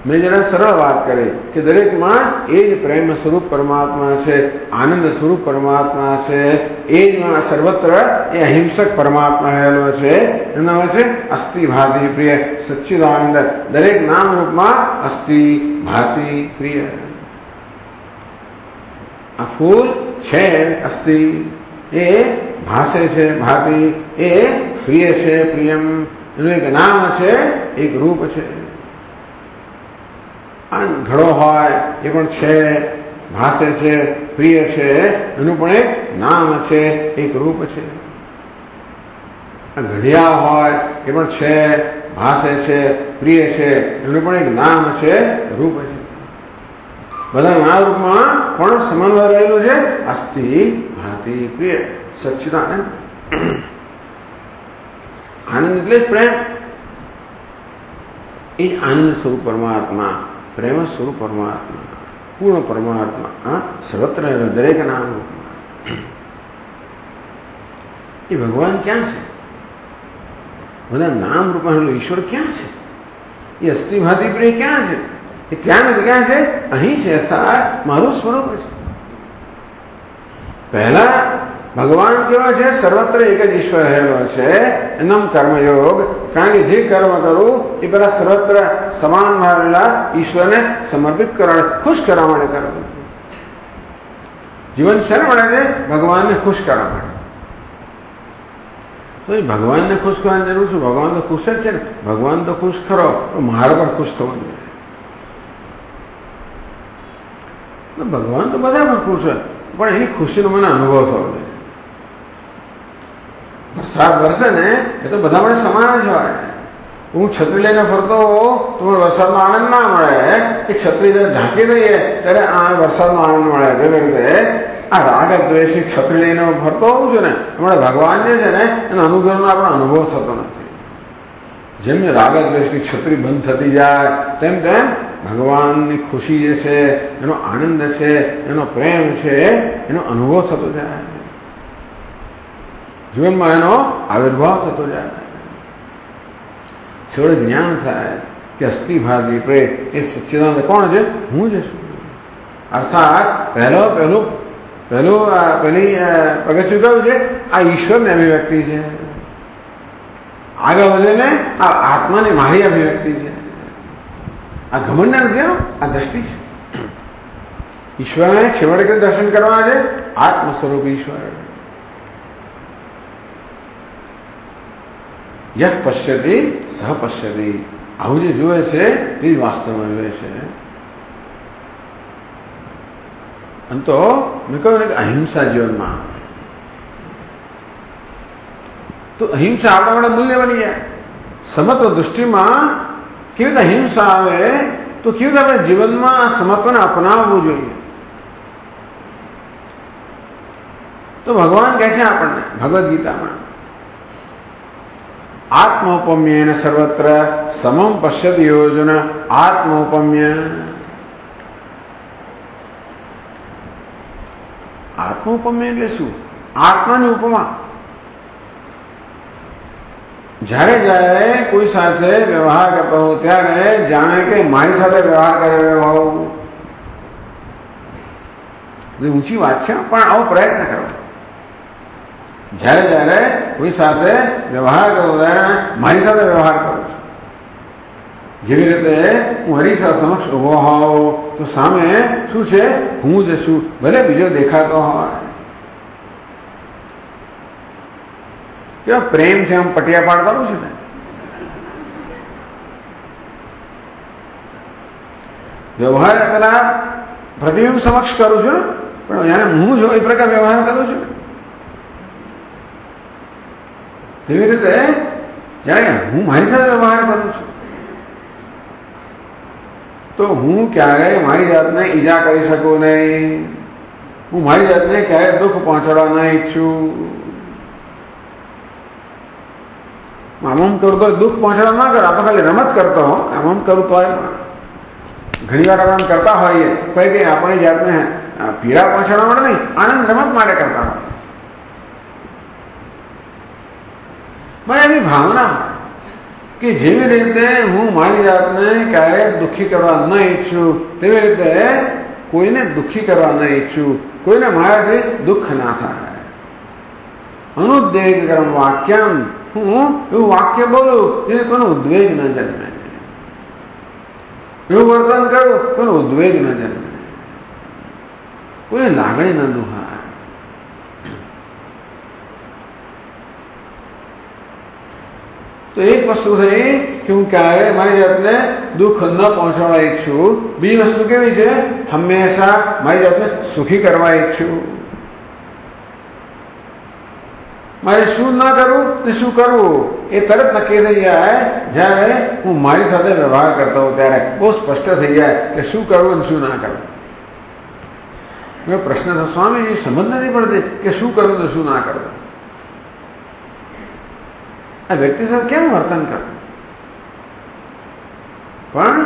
મેં જરા સરળ વાત કરી કે દરેકમાં એ જ પ્રેમ સ્વરૂપ પરમાત્મા છે, આનંદ સ્વરૂપ પરમાત્મા છે, એ જ સર્વત્ર એ અહિંસક પરમાત્મા રહેલો છે. એના હોય છે અસ્થિ, ભાતિ, પ્રિય, સચ્ચિદાનંદ. દરેક નામ રૂપમાં અસ્થિ, ભાતિ, પ્રિય. આ ફૂલ છે અસ્થિ, એ ભાસે છે, ભાતિ, એ પ્રિય છે, પ્રિયમ. એનું એક નામ છે, એક રૂપ છે. આ ઘડો હોય એ પણ છે, ભાસે છે, પ્રિય છે, એનું પણ એક નામ છે, એક રૂપ છે. આ ઘડિયાળ હોય એ પણ છે, ભાસે છે, પ્રિય છે, એનું પણ એક નામ છે, રૂપ છે. બધા નામ રૂપમાં પણ સમન્વય રહેલું છે. અસ્થિ, ભાતિ, પ્રિય, સચ્ચિદાનંદ. આનંદ એટલે જ પ્રેમ. એ જ આનંદ સ્વરૂપ પરમાત્મા, પ્રેમ સ્વરૂપ પરમાત્મા, પૂર્ણ પરમાત્મા સર્વત્ર દરેક નામ રૂપમાં. એ ભગવાન ક્યાં છે? બધા નામ રૂપમાં ઈશ્વર ક્યાં છે? એ અસ્થિ, ભાતિ, પ્રિય ક્યાં છે? એ ત્યાં નથી. ક્યાં છે? અહીં છે. મારું સ્વરૂપ છે. પહેલા ભગવાન કેવા છે? સર્વત્ર એક જ ઈશ્વર રહેલો છે. એનામ કર્મયોગ. કારણ કે જે કર્મ કરું એ પેલા સર્વત્ર સમાન ભાવેલા ઈશ્વરને સમર્પિત કરવા, ખુશ કરવા માટે કરવું. જીવન શેના મળે છે? ભગવાનને ખુશ કરવા માટે. તો એ ભગવાનને ખુશ કરવાની જરૂર છે. ભગવાન તો ખુશ જ છે ને. ભગવાન તો ખુશ ખરો, મારે પણ ખુશ થવાનું છે. ભગવાન તો બધામાં ખુશ હોય, પણ એની ખુશીનો મને અનુભવ થવો જોઈએ. વરસાદ વરસે ને એ તો બધા માટે સમાન જ હોય. હું છત્રી લઈને ફરતો તો મને વરસાદનો આનંદ ના મળે. એ છત્રી જયારે ઢાંકી દઈએ ત્યારે આ વરસાદનો આનંદ મળે. જેવી રીતે આ રાગ દ્વેષી છત્રી લઈને ફરતો હોઉં છું ને, અમારા ભગવાન જે છે ને એનો અનુગ્રહનો આપણો અનુભવ થતો નથી. જેમ રાગ દ્વેષની છત્રી બંધ થતી જાય તેમ તેમ ભગવાનની ખુશી જે છે, એનો આનંદ છે, એનો પ્રેમ છે, એનો અનુભવ થતો જાય. જીવનમાં એનો આવિર્ભાવ થતો જાય. છેવટે જ્ઞાન થાય કે અસ્થિ, ભાતિ, પ્રેમ એ સચ્ચિદાનંદ કોણ છે? હું જ છું. અર્થાત પહેલું પેલી પગથિયું કયું છે? આ ઈશ્વરની અભિવ્યક્તિ છે. આગળ વધીને આ આત્માની મારી અભિવ્યક્તિ છે. આ ઘમંડ નથી, આ દ્રષ્ટિ છે. ઈશ્વરને છેવટે કે દર્શન કરવાના છે? આત્મ સ્વરૂપ ઈશ્વર. યહ પશ્યતિ સહ પશ્યતિ. આવું જે જુએ છે તે જ વાસ્તવમાં જુએ છે. અને તો મેં કહ્યું ને કે અહિંસા જીવનમાં, તો અહિંસા આપણા માટે મૂલ્ય બની જાય. સમત્વ દૃષ્ટિમાં કેવી રીતે અહિંસા આવે, તો કેવી રીતે આપણે જીવનમાં આ સમત્વને અપનાવવું જોઈએ. તો ભગવાન કહે છે આપણને ભગવદ્ ગીતામાં, આત્મૌપમ્યેન સર્વત્ર સમમ પશ્યતિ યોજન. આત્મૌપમ્ય, આત્મૌપમ્ય એટલે શું? આત્માની ઉપમા. જ્યારે જ્યારે કોઈ સાથે વ્યવહાર કરતો હોઉં ત્યારે જાણે કે મારી સાથે વ્યવહાર કરી રહ્યો હોઉં. ઊંચી વાત છે, પણ આવો પ્રયત્ન કરો. જ્યારે જ્યારે કોઈ સાથે વ્યવહાર કરો ત્યારે મારી સાથે વ્યવહાર કરો છું. જેવી રીતે હું હરીસા સમક્ષ ઉભો હોઉં તો સામે શું છે? હું જ છું, ભલે બીજો દેખાતો હોય. કેવા પ્રેમ છે, આમ પટિયા પાડ કરું છું ને. વ્યવહાર પેલા પ્રતિબિંબ સમક્ષ કરું છું, પણ જાણે હું જો એ પ્રકાર વ્યવહાર કરું છું. તેવી રીતે જાણે હું મારી સાથે વ્યવહાર કરું છું તો હું ક્યારેય મારી જાતને ઈજા કરી શકું નહીં. હું મારી જાતને ક્યારેય દુઃખ પહોંચાડવા નહીં ઈચ્છું. આમ કરું તો દુઃખ પહોંચાડવા ના કરો, આપણે ખાલી રમત કરતો હો. આમ કરું તો ઘણી વાર આપણે કરતા હોઈએ, કઈ આપણી જાતને પીડા પહોંચાડવા માટે નહીં, આનંદ રમત માટે કરતા હોય. પણ એની ભાવના કે જેવી રીતે હું મારી જાતને ક્યારેય દુઃખી કરવા ન ઈચ્છું, તેવી રીતે કોઈને દુઃખી કરવા ન ઈચ્છું, કોઈને મારાથી દુઃખ ના થાય. અનુદ્વેગકરમ વાક્યમ, હું એવું વાક્ય બોલું જેને કોઈનો ઉદ્વેગ ન જન્મે, એવું વર્તન કરું કોઈનો ઉદ્વેગ ન જન્મે, કોઈને લાગણી ન દુહાય. તો એક વસ્તુ થઈ કે હું ક્યારે મારી જાતને દુઃખ ન પહોંચાડવા ઈચ્છું. બીજી વસ્તુ કેવી છે? હંમેશા મારી જાતને સુખી કરવા ઈચ્છું. મારે શું ના કરવું ને શું કરવું એ તરત નક્કી થઈ જાય જ્યારે હું મારી સાથે વ્યવહાર કરતો હોઉં. ત્યારે બહુ સ્પષ્ટ થઈ જાય કે શું કરવું ને શું ના કરવું. પ્રશ્ન તો સ્વામીજી સમજ નથી પડતી કે શું કરવું ને શું ના કરવું. આ વ્યક્તિ સાથે કેમ વર્તન કરવું? પણ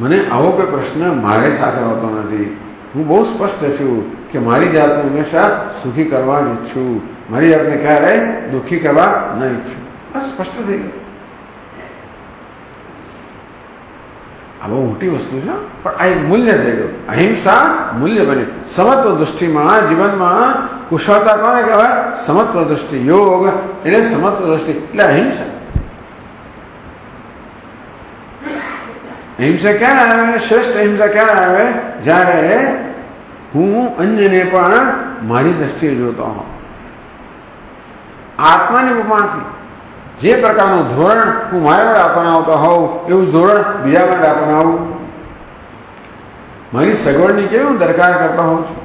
મને આવો કોઈ પ્રશ્ન મારી સાથે હોતો નથી. હું બહુ સ્પષ્ટ છું કે મારી જાતને હંમેશા સુખી કરવા જ ઈચ્છું, મારી જાતને ક્યારેય દુઃખી કરવા ન ઈચ્છું. બસ સ્પષ્ટ થઈ ગયું. આ બહુ મોટી વસ્તુ છે, પણ આ એક મૂલ્ય થઈ ગયું. અહિંસા મૂલ્ય બને. સમત્વ દૃષ્ટિમાં, જીવનમાં કુશળતા કોને કહેવાય? સમત્વ દૃષ્ટિ. યોગ એટલે સમત્વ દૃષ્ટિ એટલે અહિંસા. અહિંસા ક્યારે આવે? શ્રેષ્ઠ અહિંસા ક્યારે આવે? જ્યારે હું અન્યને પણ મારી દ્રષ્ટિએ જોતો હોઉં. આત્માની ઉપમાથી જે પ્રકારનું ધોરણ હું મારા માટે અપનાવતો હોઉં એવું ધોરણ બીજા માટે અપનાવું. મારી સગવડની કેવી હું દરકાર કરતો હોઉં છું.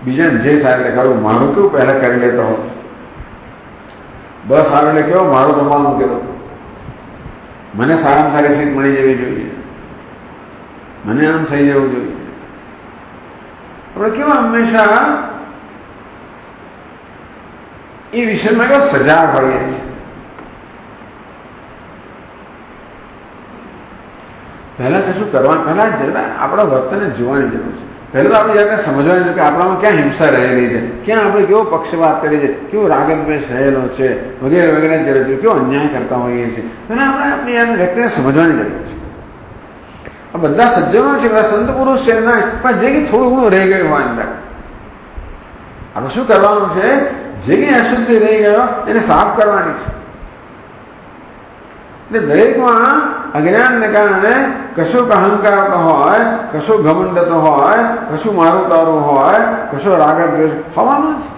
બીજાને જે થાય એટલે કરું, મારું કેવું પહેલા કરી લેતો હોઉં છું. બસ આવે એટલે કેવો મારો રૂમાલ મૂકી દઉં. મને સારામાં સારી સીટ મળી જવી જોઈએ, મને આમ થઈ જવું જોઈએ. આપણે કેવા હંમેશા એ વિષયમાં કેવો સજાગ હોઈએ છીએ. પહેલા કશું કરવા પહેલા આપણા વર્તનને જોવાની જરૂર છે. પહેલા તો આપણે જાતે સમજવાની છે કે આપણામાં ક્યાં હિંસા રહેલી છે, ક્યાં આપણે કેવો પક્ષપાત કરીએ છીએ, કેવો રાગદ્વેષ રહેલો છે, વગેરે વગેરે જરૂર છે, કેવો અન્યાય કરતા હોઈએ છીએ. પહેલા આપણે આપણી યાદ વ્યક્તિને સમજવાની જરૂર છે. આ બધા સજ્જનો છે, બધા સંત પુરુષ છે, ના પણ જે કંઈ થોડું ઘણું રહી ગયું હોય અંદર, આપણે શું કરવાનું છે? જે કંઈ અશુદ્ધિ રહી ગયો એને સાફ કરવાની છે. એટલે દરેકમાં અજ્ઞાનને કારણે કશું અહંકાર હોય, કશું ઘમંડ હોય, કશું મારું તારું હોય, કશું રાગદ્વેષ થવાનો છે.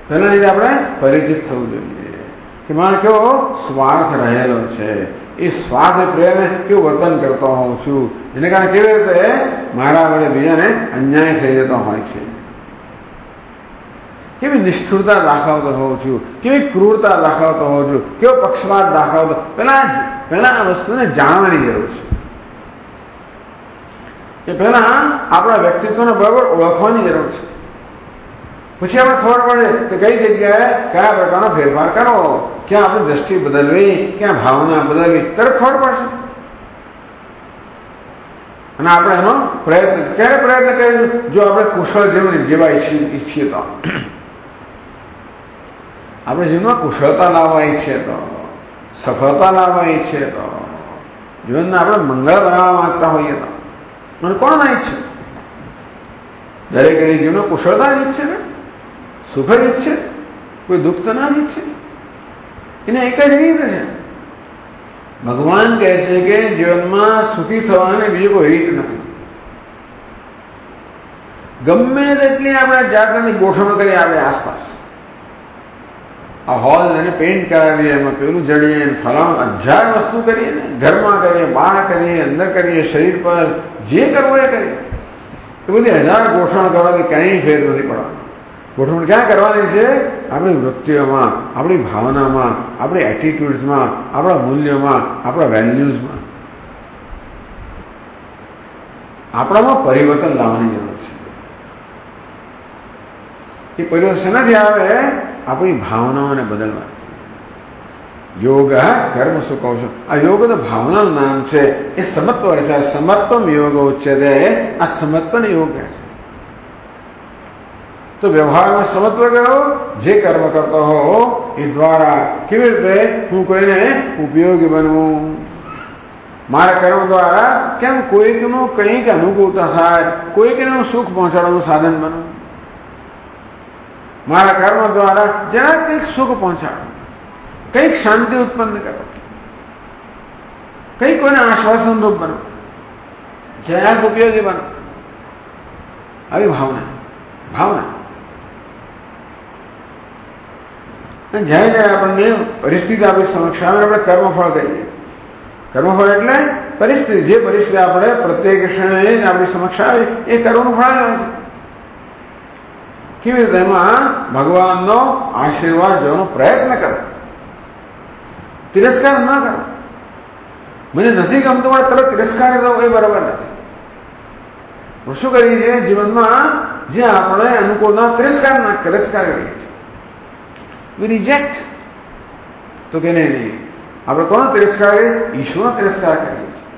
તેના લીધે આપણે પરિચિત થવું જોઈએ કે મારે કેવો સ્વાર્થ રહેલો છે. એ સ્વાર્થ પ્રેમ કેવું વર્તન કરતો હોઉં છું, એને કારણે કેવી રીતે મારા વડે બીજાને અન્યાય થઈ જતો હોય છે. કેવી નિષ્ઠુરતા દાખવતો હોઉં છું, કેવી ક્રૂરતા દાખવતો હોઉં છું, કેવો પક્ષપાત દાખવતો. પહેલા આ વસ્તુને જાણવાની જરૂર છે. એ પહેલા આપણા વ્યક્તિત્વને બરાબર ઓળખવાની જરૂર છે. પછી આપણે ખબર પડે કે કઈ જગ્યાએ કયા પ્રકારનો ફેરફાર કરવો, ક્યાં આપણી દ્રષ્ટિ બદલવી, ક્યાં ભાવના બદલવી, તરત ખબર પડશે. અને આપણે એનો ક્યારે પ્રયત્ન કરીશું? જો આપણે કુશળ જીવન જીવવા ઈચ્છીએ તો. આપણે જીવનમાં કુશળતા લાવવા ઈચ્છીએ તો, સફળતા લાવવા ઈચ્છીએ તો, જીવનને આપણે મંગળ બનાવવા માંગતા હોઈએ તો મને કોણ ના ઈચ્છે? દરેક જીવનમાં કુશળતા જ ઈચ્છે ને, સુખ જ ઈચ્છે, કોઈ દુઃખ તો ના જ ઈચ્છે. એને એક જ રીત છે. ભગવાન કહે છે કે જીવનમાં સુખી થવાની બીજી કોઈ રીત નથી. ગમે તેટલી આપણે જાતની ગોઠવણ કરી આવે આસપાસ, આ હોલ એને પેઇન્ટ કરાવીએ, એમાં પેલું જડીએ, ફલાણું 1000 વસ્તુ કરીએ ને, ઘરમાં કરીએ, બહાર કરીએ, અંદર કરીએ, શરીર પર જે કરવું એ કરીએ, એ બધી 1000 ગોઠવણ કરવાથી ક્યાંય ફેર નથી પડવાનો. ગોઠવણ ક્યાં કરવાની છે? આપણી વૃત્તિઓમાં, આપણી ભાવનામાં, આપણી એટીટ્યુડ્સમાં, આપણા મૂલ્યોમાં, આપણા વેલ્યુઝમાં. આપણામાં પરિવર્તન લાવવાની જરૂર છે. એ પરિવર્તન શેનાથી આવે? આપણી ભાવનાઓને બદલવા. યોગ કર્મ સુકૌશલ. આ યોગ તો ભાવનાનું નામ છે. એ સમત્વ છે. સમત્વમ યોગ ઉચ્યતે. આ સમત્વને યોગ છે. તો વ્યવહારમાં સમત્વ કરો. જે કર્મ કરતો હો એ દ્વારા કેવી રીતે હું કોઈને ઉપયોગી બનવું, મારા કર્મ દ્વારા કેમ કોઈકનું કંઈક અનુકૂળતા થાય, કોઈકને હું સુખ પહોંચાડવાનું સાધન બનું, મારા કર્મ દ્વારા જરા કંઈક સુખ પહોંચાડો, કંઈક શાંતિ ઉત્પન્ન કરો, કંઈક કોઈને આશ્વાસન રૂપ બનો, જરાક ઉપયોગી બનો. આવી ભાવના જ્યારે જ્યારે આપણને પરિસ્થિતિ આપણી સમક્ષ આવે આપણે કર્મફળ કહીએ. કર્મફળ એટલે પરિસ્થિતિ, જે પરિસ્થિતિ આપણે પ્રત્યેક ક્ષણે આપણી સમક્ષ આવે એ કર્મનું ફળ આવે છે. કેવી રીતે? એમાં ભગવાનનો આશીર્વાદ જોવાનો પ્રયત્ન કરો, તિરસ્કાર ન કરો. મને નથી ગમતું પણ તરત તિરસ્કાર કરવો એ બરાબર નથી. શું કરીએ છીએ જીવનમાં? જે આપણે અનુકૂળ ના તિરસ્કાર કરીએ છીએ. We reject. તો કે નહીં, આપણે કોનો તિરસ્કાર કરીએ? ઈશ્વરનો તિરસ્કાર કરીએ છીએ.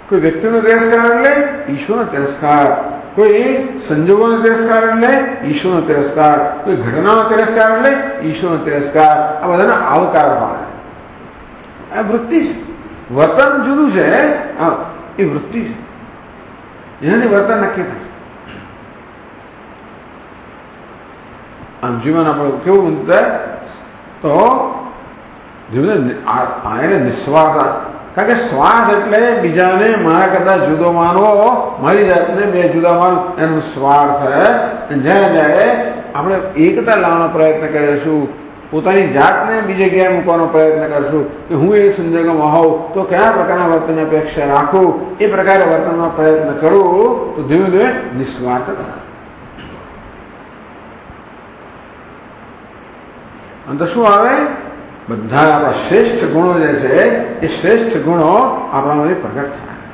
કોઈ વ્યક્તિનો તિરસ્કાર એટલે ઈશ્વરનો તિરસ્કાર, કોઈ સંજોગોનો તિરસ્કાર એટલે ઈશ્વરનો તિરસ્કાર, કોઈ ઘટનાનો તિરસ્કાર એટલે ઈશ્વરનો તિરસ્કાર. આ બધાને આવકાર પાડે. આ વૃત્તિ છે. વર્તન જુદું છે, એ વૃત્તિ છે. એનાથી વર્તન નક્કી થાય. આમ જીવન આપણું કેવું બનતું તો જીવન એને નિસ્વાર્થ. કારણ કે સ્વાર્થ એટલે બીજાને મારા કરતા જુદો માનવો, મારી જાતને બે જુદા માનવું, એનો સ્વાર્થ. જ્યારે જ્યારે આપણે એકતા લાવવાનો પ્રયત્ન કરીશું, પોતાની જાતને બીજી જગ્યાએ મૂકવાનો પ્રયત્ન કરશું કે હું એ સંજોગોમાં હોઉં તો કયા પ્રકારના વર્તનની અપેક્ષા રાખું, એ પ્રકારે વર્તનનો પ્રયત્ન કરું તો ધીમે ધીમે નિસ્વાર્થ થાય. અને શું આવે? બધા આપણા શ્રેષ્ઠ ગુણો જે છે એ શ્રેષ્ઠ ગુણો આપણામાંથી પ્રગટ થાય.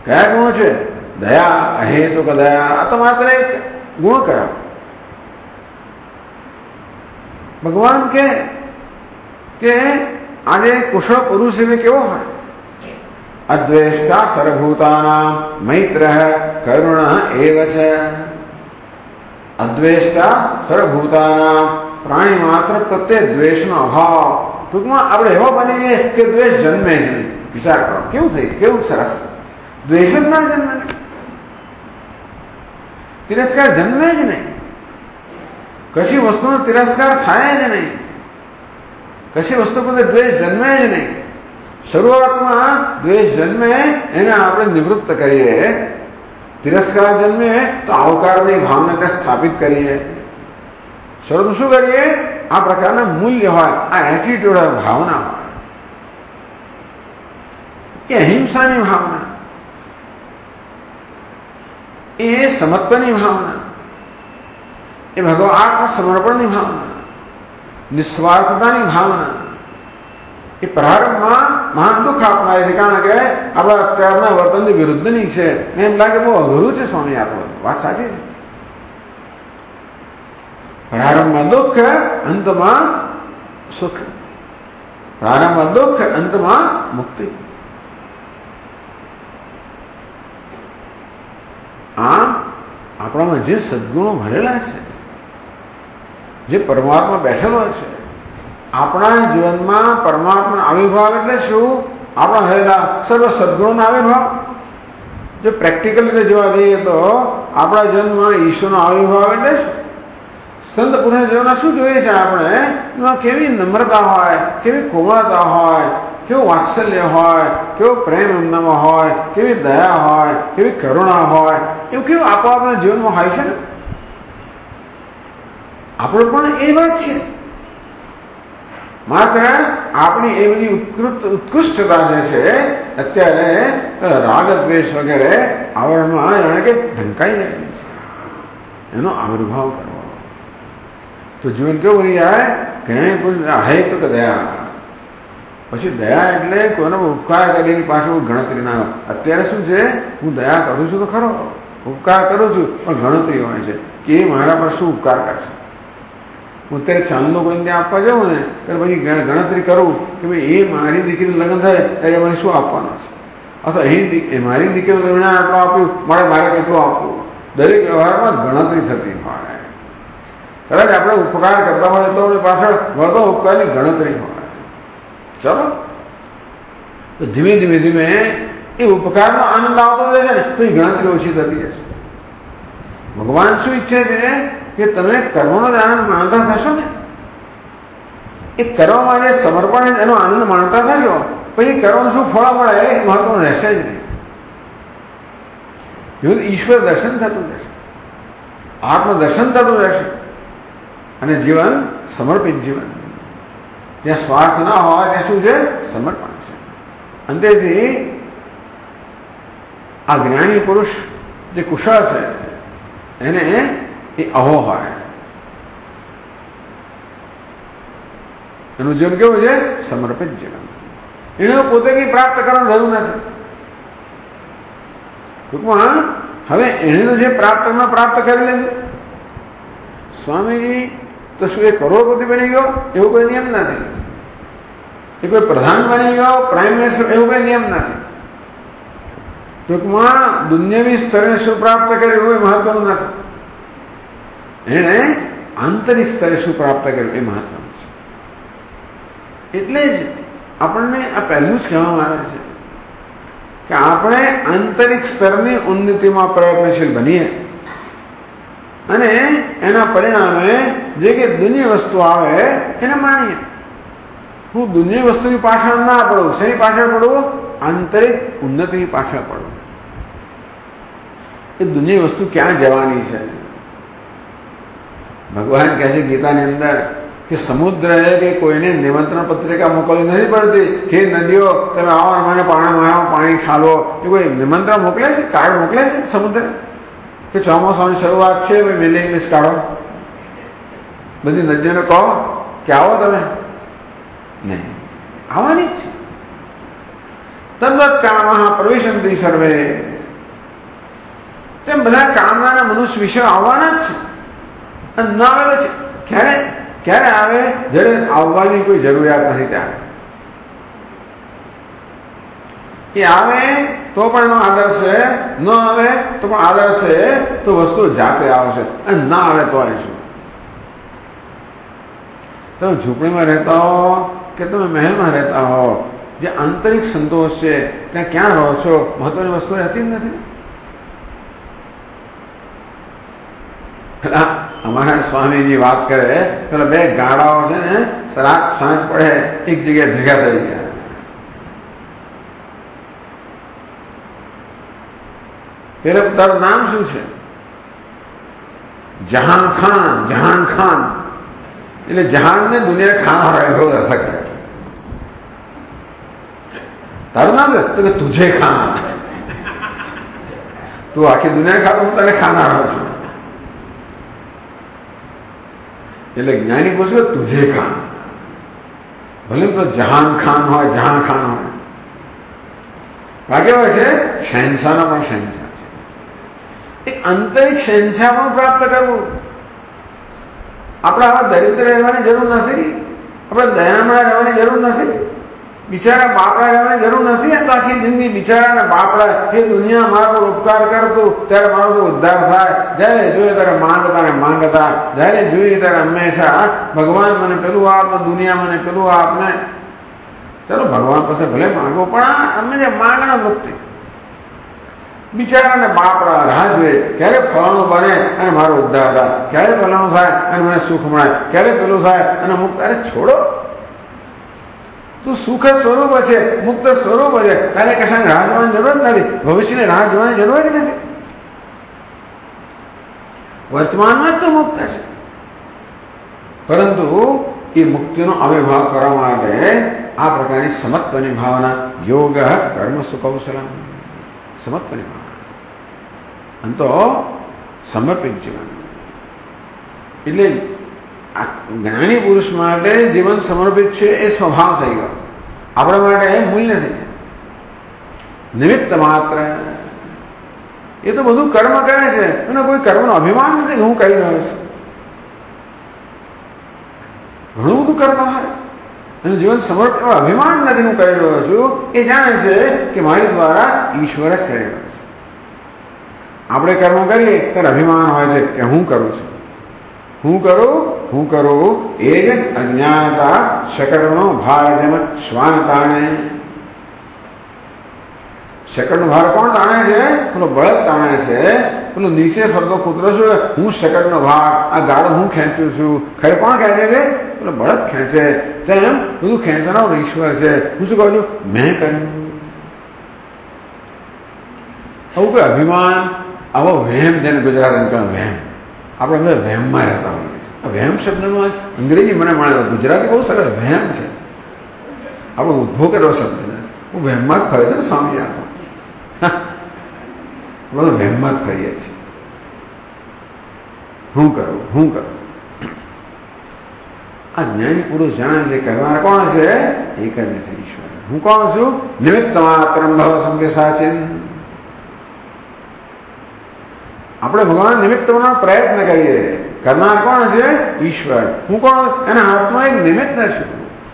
કયા ગુણો છે? દયા, અહેતુક દયા. આ તો માત્ર એક ગુણ કયા? ભગવાન કે આજે કુશળ પુરુષ એટલે કેવો હોય? અદ્વેષ્ટા સર્વભૂતાનાં મૈત્રઃ કરુણઃ એવ ચ. અદ્વેષ્ટા સર્વભૂતાનાં, પ્રાણી માત્ર પ્રત્યે દ્વેષનો અભાવ. ટૂંકમાં આપણે એવા બનીએ કે દ્વેષ જન્મે જ નહીં. વિચાર કરો કેવું થઈ, કેવું સરસ. દ્વેષ જ ના જન્મે, તિરસ્કાર જન્મે જ નહીં. કશી વસ્તુનો તિરસ્કાર થાય જ નહીં, કશી વસ્તુ પર દ્વેષ જન્મે જ નહીં. શરૂઆતમાં દ્વેષ જન્મે એને આપણે નિવૃત્ત કરીએ, તિરસ્કાર જન્મે તો આવકારની ભાવના સ્થાપિત કરીએ. શરૂ શું કરીએ? આ પ્રકારના મૂલ્ય હોય, આ એટીટ્યુડ હોય, ભાવના હોય, એ અહિંસાની ભાવના, એ સમત્વની ભાવના, એ ભગવાન આત્મસમર્પણની ભાવના, નિસ્વાર્થતાની ભાવના. એ પ્રારંભમાં મહાન દુઃખ આપનારી છે. કારણ કે આપણા અત્યારના વર્તનની વિરુદ્ધની છે. એમ લાગે બહુ અઘરું છે સ્વામી, આ વાત સાચી છે. પ્રારંભમાં દુઃખ, અંતમાં સુખ. પ્રારંભમાં દુઃખ, અંતમાં મુક્તિ. આમ આપણામાં જે સદગુણો ભરેલા છે જે પરમાત્મા બેઠેલો છે. આપણા જીવનમાં પરમાત્માનો આવિર્ભાવ એટલે શું? આપણા થયેલા સર્વ સદગુણોનો આવિર્ભાવ. જો પ્રેક્ટિકલ રીતે જોવા જઈએ તો આપણા જીવનમાં ઈશ્વરનો આવિર્ભાવ એટલે શું? સંત પુરુષ જીવનમાં શું જોઈએ છે આપણે? એમાં કેવી નમ્રતા હોય, કેવી કોમળતા હોય, કેવું વાત્સલ્ય હોય, કેવો પ્રેમ એમનામાં હોય, કેવી દયા હોય, કેવી કરુણા હોય, એવું કેવું આપણા જીવનમાં હોય છે ને. આપણું પણ એ વાત છે. માત્ર આપણી એ બધી ઉત્કૃષ્ટતા જે છે અત્યારે રાગ દ્વેષ વગેરે આવરણમાં જાણે કે ઢંકાઈ જાય છે, એનો આવિર્ભાવ કરવો. તો જીવન કેવું બની જાય? ક્યાંય કોઈ હે તો કે દયા. પછી દયા એટલે કોઈનો ઉપકાર કરીને પાછું ગણતરી ના હોય. અત્યારે શું છે? હું દયા કરું છું તો ખરો, ઉપકાર કરું છું, પણ ગણતરી હોય છે કે એ મારા પર શું ઉપકાર કરશે. હું અત્યારે ચાંદલો કોઈને ત્યાં આપવા જાઉં ને ત્યારે પછી ગણતરી કરું કે ભાઈ એ મારી દીકરીનું લગ્ન થાય ત્યારે મને શું આપવાનું છે, અથવા અહીં મારી દીકરીનું લગ્ન આટલું આપ્યું, મારે કેટલું આપવું. દરેક વ્યવહારમાં ગણતરી થતી હોય. કદાચ આપણે ઉપકાર કરતા હોય તો પાછળ વધુ ઉપકારની ગણતરી હોય. ચલો, તો ધીમે ધીમે ધીમે એ ઉપકારનો આનંદ આવતો જશે ને તો એ ગણતરી ઓછી થતી જશે. ભગવાન શું ઈચ્છે છે કે તમે કર્મનો જ આનંદ માણતા થશો ને, એ કરવામાં જે સમર્પણ એનો આનંદ માણતા થશો, પછી કર્મનું શું ફળ મળે એ મહત્વનું રહેશે જ નહીં. એવું ઈશ્વર દર્શન થતું રહેશે, આત્મદર્શન થતું રહેશે, અને જીવન સમર્પિત જીવન. જ્યાં સ્વાર્થ ના હોય ત્યાં શું છે? સમર્પણ છે. અંતેથી આ જ્ઞાની પુરુષ જે કુશળ છે એને એ અહો હોય. એનું જીવન કેવું છે? સમર્પિત જીવન. એને પોતે કઈ પ્રાપ્ત કરવાનું જરૂર નથી. ટૂંકમાં હવે એને જે પ્રાપ્ત કરી લીધું. સ્વામીજી તો શું એ કરોડપતિ બની ગયો એવું કોઈ નિયમ નથી. એ કોઈ પ્રધાન બની ગયો, પ્રાઇમ મિનિસ્ટર, એવું કોઈ નિયમ નથી. ટૂંકમાં દુનિયાવી સ્તરે શું પ્રાપ્ત કર્યું એવું મહત્વનું નથી. એને આંતરિક સ્તરે શું પ્રાપ્ત કર્યું એ મહત્વનું છે. એટલે જ આપણને આ પહેલું જ કહેવામાં આવે છે કે આપણે આંતરિક સ્તરની ઉન્નતિમાં પ્રયત્નશીલ બનીએ અને એના પરિણામે જે કે દુનિયા વસ્તુ આવે એને માણીએ. હું દુનિયા વસ્તુની પાછળ ના પડું. શેની પાછળ પડવું? આંતરિક ઉન્નતિની પાછળ પડવું. એ દુનિયા વસ્તુ ક્યાં જવાની છે? ભગવાન કહે છે ગીતાની અંદર કે સમુદ્ર કે કોઈને નિમંત્રણ પત્રિકા મોકલવી નથી પડતી કે નદીઓ તમે આવો મને પાણી ખાલો. એ કોઈ નિમંત્રણ મોકલે છે? કાર્ડ મોકલે છે સમુદ્ર કે ચોમાસાની શરૂઆત છે, મેલિંગ લિસ્ટ કાઢો, બધી નદીઓને કહો કે આવો તમે? નહીં, આવવાની જ છે. તદ્વત કામમાં પ્રવેશંતિ સર્વે. તેમ બધા કામના મનુષ્ય વિશે આવવાના જ છે. અને ના આવે છે ક્યારે આવે? જ્યારે આવવાની કોઈ જરૂરિયાત નથી ત્યારે. એ આવે તો પણ એનો આદર છે, ન આવે તો પણ આદર છે, તો વસ્તુ જાતે આવશે. અને ના આવે તો આવીશું. તમે ઝૂંપડીમાં રહેતા હો કે તમે મહેલમાં રહેતા હો, જે આંતરિક સંતોષ છે ત્યાં ક્યાં રહો છો મહત્વની વસ્તુ રહેતી જ નથી. અમારા સ્વામીજી વાત કરે, પેલા બે ગાડાઓ છે ને સાંજ પડે એક જગ્યાએ ભેગા થઈ ગયા. પેલા તારું નામ શું છે? જહાન ખાન. એટલે જહાન ને દુનિયા ખાના હોય એવો અર્થ કરે. તારું નામ તો કે તુજે ખાન. તું આખી દુનિયા ખાતો, હું તને ખાના રહું છું. એટલે જ્ઞાની પૂછ્યું તુજે ખાન. ભલે તો જહાન ખાન હોય. ભાગ્ય હોય છે શહેનશાહના પણ શહેનશાહ છે. એ આંતરિક શહેનશાહ પણ પ્રાપ્ત કરવું. આપણે આવા દરિદ્ર રહેવાની જરૂર નથી, આપણે દયામણા રહેવાની જરૂર નથી. બિચારા બાપડા જવાની જરૂર નથી. તો આખી જિંદગી બિચારાને બાપડા એ દુનિયા મારા પર ઉપકાર કરતું ત્યારે મારો તો ઉદ્ધાર થાય. જયારે જોઈએ ત્યારે માંગતા ને માંગતા, જયારે જોઈએ ત્યારે હંમેશા ભગવાન મને પેલું આપ, દુનિયા મને પેલું આપ ને. ચલો ભગવાન પાસે ભલે માંગો, પણ અમે જે માંગણા મુક્તિ. બિચારાને બાપડા રાહ જોઈએ ક્યારે ફલાણું બને અને મારો ઉદ્ધાર થાય, ક્યારે ફલાણું થાય અને મને સુખ મળે, ક્યારે પેલું થાય અને મુક્ત. અરે છોડો, તું સુખ સ્વરૂપ છે, મુક્ત સ્વરૂપ છે, તારે કશાને રાહ જોવાની જરૂર નથી, ભવિષ્યની રાહ જોવાની જરૂર જ નથી. વર્તમાનમાં જ તો મુક્ત છે. પરંતુ એ મુક્તિનો અવિર્ભાવ કરવા માટે આ પ્રકારની સમત્વની ભાવના, યોગ કર્મ સુકૌશલમ, સમત્વની ભાવના, અંતો સમર્પિત જીવન. એટલે જ્ઞાની પુરુષ માટે જીવન સમર્પિત છે એ સ્વભાવ થઈ ગયો, આપણા માટે એ મૂલ્ય થઈ ગયું. નિમિત્ત માત્ર એ તો બધું કર્મ કરે છે, એનો કોઈ કર્મનો અભિમાન નથી હું કરી રહ્યો છું. ઘણું બધું કર્મ હારે એનું જીવન સમર્પિત, અભિમાન નથી હું કરી રહ્યો છું. એ જાણે છે કે મારી દ્વારા ઈશ્વર જ કરી રહ્યો છે. આપણે કર્મ કરીએ ત્યારે અભિમાન હોય છે કે હું કરું છું, હું કરું. એ જ અજ્ઞાનતા શકળનો ભાર જેમ શ્વાન તાણે. શકળનો ભાર કોણ તાણે છે? પેલો બળદ તાણે છે. પેલો નીચે ફરતો કૂતરો છે, હું શકળનો ભાર, આ ગાળો હું ખેંચું છું. ખરે કોણ ખેંચે છે? પેલો બળદ ખેંચે. તેમ બધું ખેંચનારો ઈશ્વર છે. હું શું કહું છું? મેં કર્યું. આવું કોઈ અભિમાન, આવો વહેમ, જેને ગુજરાતી કહે વહેમ, આપણે બધા વહેમમાં રહેતા હોઈએ છીએ. વહેમ શબ્દનો અંગ્રેજી મને મળે, ગુજરાતી બહુ સરસ વહેમ છે. આપણે ઉદ્ભવ કર્યો શબ્દ ને, હું વહેમમાં જ ફરે છે ને સ્વામી આપો, બધું વહેમમાં જ ફરીએ છીએ. હું કરું. આ જ્ઞાની પુરુષ જાણે છે કરનાર કોણ છે? એક જ છે ઈશ્વર. હું કોણ છું? નિમિત્ત માત્ર ભવ સંકે સાચિન. આપણે ભગવાન નિમિત્ત બનાવવાનો પ્રયત્ન કરીએ, કરનાર કોણ છે? ઈશ્વર. હું કોણ? એના હાથમાં એક નિમિત્ત છું.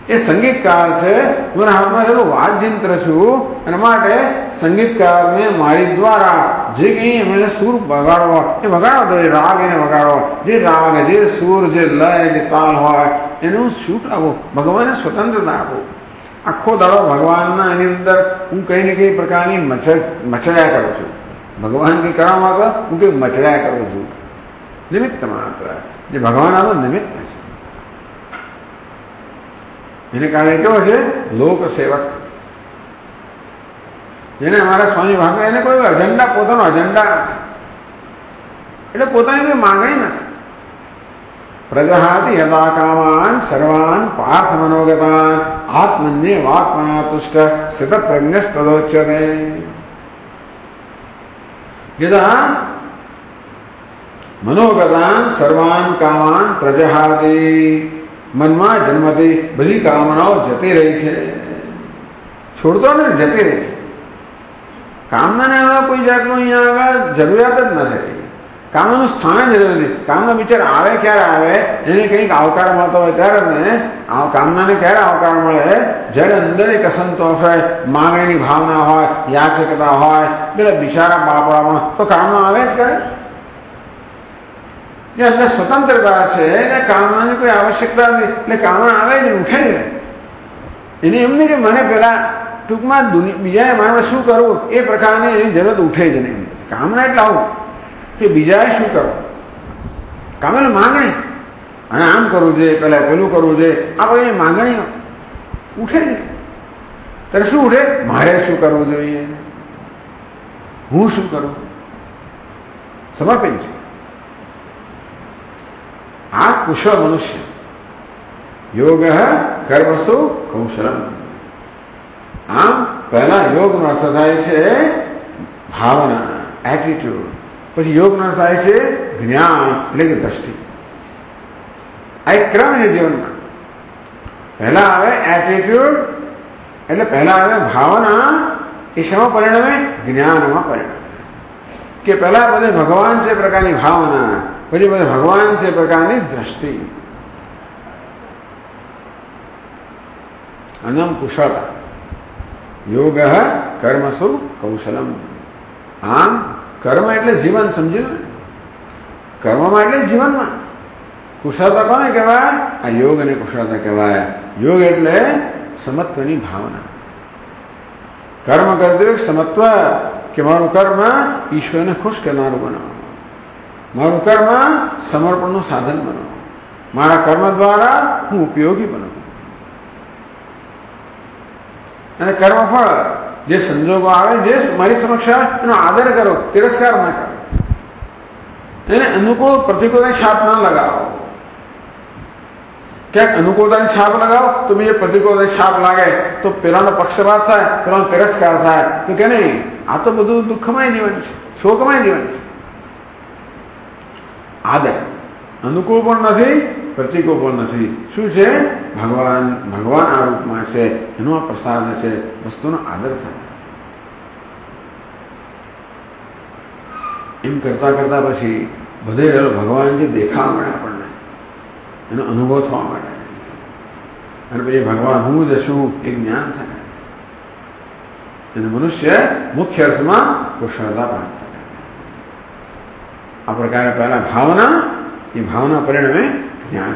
એ સંગીતકાર છે, હું એના હાથમાં રહેલું વાદ્યયંત્ર છું. અને માટે સંગીતકારને મારી દ્વારા જે કંઈ એમને સૂર વગાડવો એ વગાડો દો, એ રાગ એને વગાડો. જે રાગ, જે સૂર, જે લય, જે તાલ હોય એનું છૂટ આપો, ભગવાનને સ્વતંત્રતા આપો. આખો દાડો ભગવાનના એની અંદર હું કઈ ને કઈ પ્રકારની મચડ્યા કરું છું. ભગવાન કઈ કરવા માંગો, હું કઈ મચડ્યા કરું છું. નિમિત્ત માત્ર, જે ભગવાન આનો નિમિત્ત છે. એને કારણે કેવો છે? લોક સેવક. જેને અમારા સ્વામી ભાગ, એને કોઈ અજંડા, પોતાનો અજંડા નથી, એટલે પોતાની કોઈ માંગણી નથી. પ્રજહાતિ યદા કામાન સર્વાન પાર્થ મનોગતાન આત્મન્ય વાત્મના તુષ્ટ સ્થિત પ્રજ્ઞસ્તદોચ્યતે. યદા મનોગતાન સર્વાન કામાન પ્રજહાતિ, મનમાં જન્મથી બધી કામનાઓ જતી રહી છે, છોડતો ને જતી રહી છે. કામનાને હવે કોઈ જાતનું અહીંયા આગળ જરૂરિયાત જ નથી. કામનાનું સ્થાન જ નથી. કામના બિચાર આવે ક્યારે આવે, એને કંઈક આવકાર મળતો હોય ત્યારે ને, કામનાને ક્યારે આવકાર મળે? જ્યારે અંદર એક અસંતોષ હોય, માંગણીની ભાવના હોય, યાચકતા હોય, પેલા બિચારા બાપડામાં તો કામના આવે જ કરે. જે અંદર સ્વતંત્રતા છે એને કામનાની કોઈ આવશ્યકતા નથી, એટલે કામના આવે જ ઉઠે જ. એને એમ નહીં કે મને પેલા ટૂંકમાં બીજાએ મારે શું કરવું એ પ્રકારની એની જરૂરત ઉઠે જ નહીં. કામના એટલે આવું કે બીજાએ શું કરવું, કામના માંગણી, અને આમ કરવું જોઈએ, પેલા પેલું કરવું જોઈએ, આ બધી માંગણીઓ ઉઠે જ. ત્યારે શું ઉઠે? મારે શું કરવું જોઈએ, હું શું કરું. સમર્પિત છે આ કુશળ મનુષ્ય. યોગ કર્મસુ કૌશલમ. આમ પહેલા યોગનો અર્થ થાય છે ભાવના, એટીટ્યુડ. પછી યોગનો અર્થ થાય છે જ્ઞાન, એટલે કે દ્રષ્ટિ. આ એક ક્રમ છે જીવનમાં. પહેલા આવે એટીટ્યુડ, એટલે પહેલા આવે ભાવના. એ શેમાં પરિણમે? જ્ઞાનમાં પરિણમે. કે પહેલા બધે ભગવાન છે પ્રકારની ભાવના, પછી બધે ભગવાન છે પ્રકારની દ્રષ્ટિ. અનમ કુશળતા. યોગ કર્મસુ કૌશલમ. આમ કર્મ એટલે જીવન, સમજ્યું ને? કર્મમાં એટલે જીવનમાં. કુશળતા કોને કહેવાય? આ યોગ અને કુશળતા કહેવાય. યોગ એટલે સમત્વની ભાવના. કર્મ કરતી વખતે સમત્વ, કે મારું કર્મ ઈશ્વરને ખુશ કરનારું બનાવો, મારું કર્મ સમર્પણનું સાધન બનાવો, મારા કર્મ દ્વારા હું ઉપયોગી બનાવું. અને કર્મફળ જે સંજોગો આવે, જે મારી સમક્ષ એનો આદર કરો, તિરસ્કાર ના કરો, એને અનુકૂળ પ્રતિકૂળની છાપ ના લગાવો. ક્યાંક અનુકૂળતાની છાપ લગાવો તો બીજે પ્રતિકૂળતાની છાપ લાગે તો પેલાનો પક્ષપાત થાય, પેલાનો તિરસ્કાર થાય, તો કે નહીં, આ તો બધું દુઃખમય જીવન છે, શોકમય જીવન છે. આદર અનુકૂળ પણ નથી, પ્રતિકૂળ પણ નથી. શું છે? ભગવાન આ રૂપમાં છે, એનો આ પ્રસાદ છે, વસ્તુનો આદર થાય. એમ કરતા કરતા પછી બધે ભગવાન જે દેખાવા મળે આપણને, એનો અનુભવ થવા માટે, અને પછી ભગવાન હું જ છું એ જ્ઞાન થાય, અને મનુષ્ય મુખ્ય અર્થમાં કુશળતા પ્રાપ્ત કરે. આ પ્રકારે પહેલા ભાવના, એ ભાવના પરિણમે જ્ઞાન.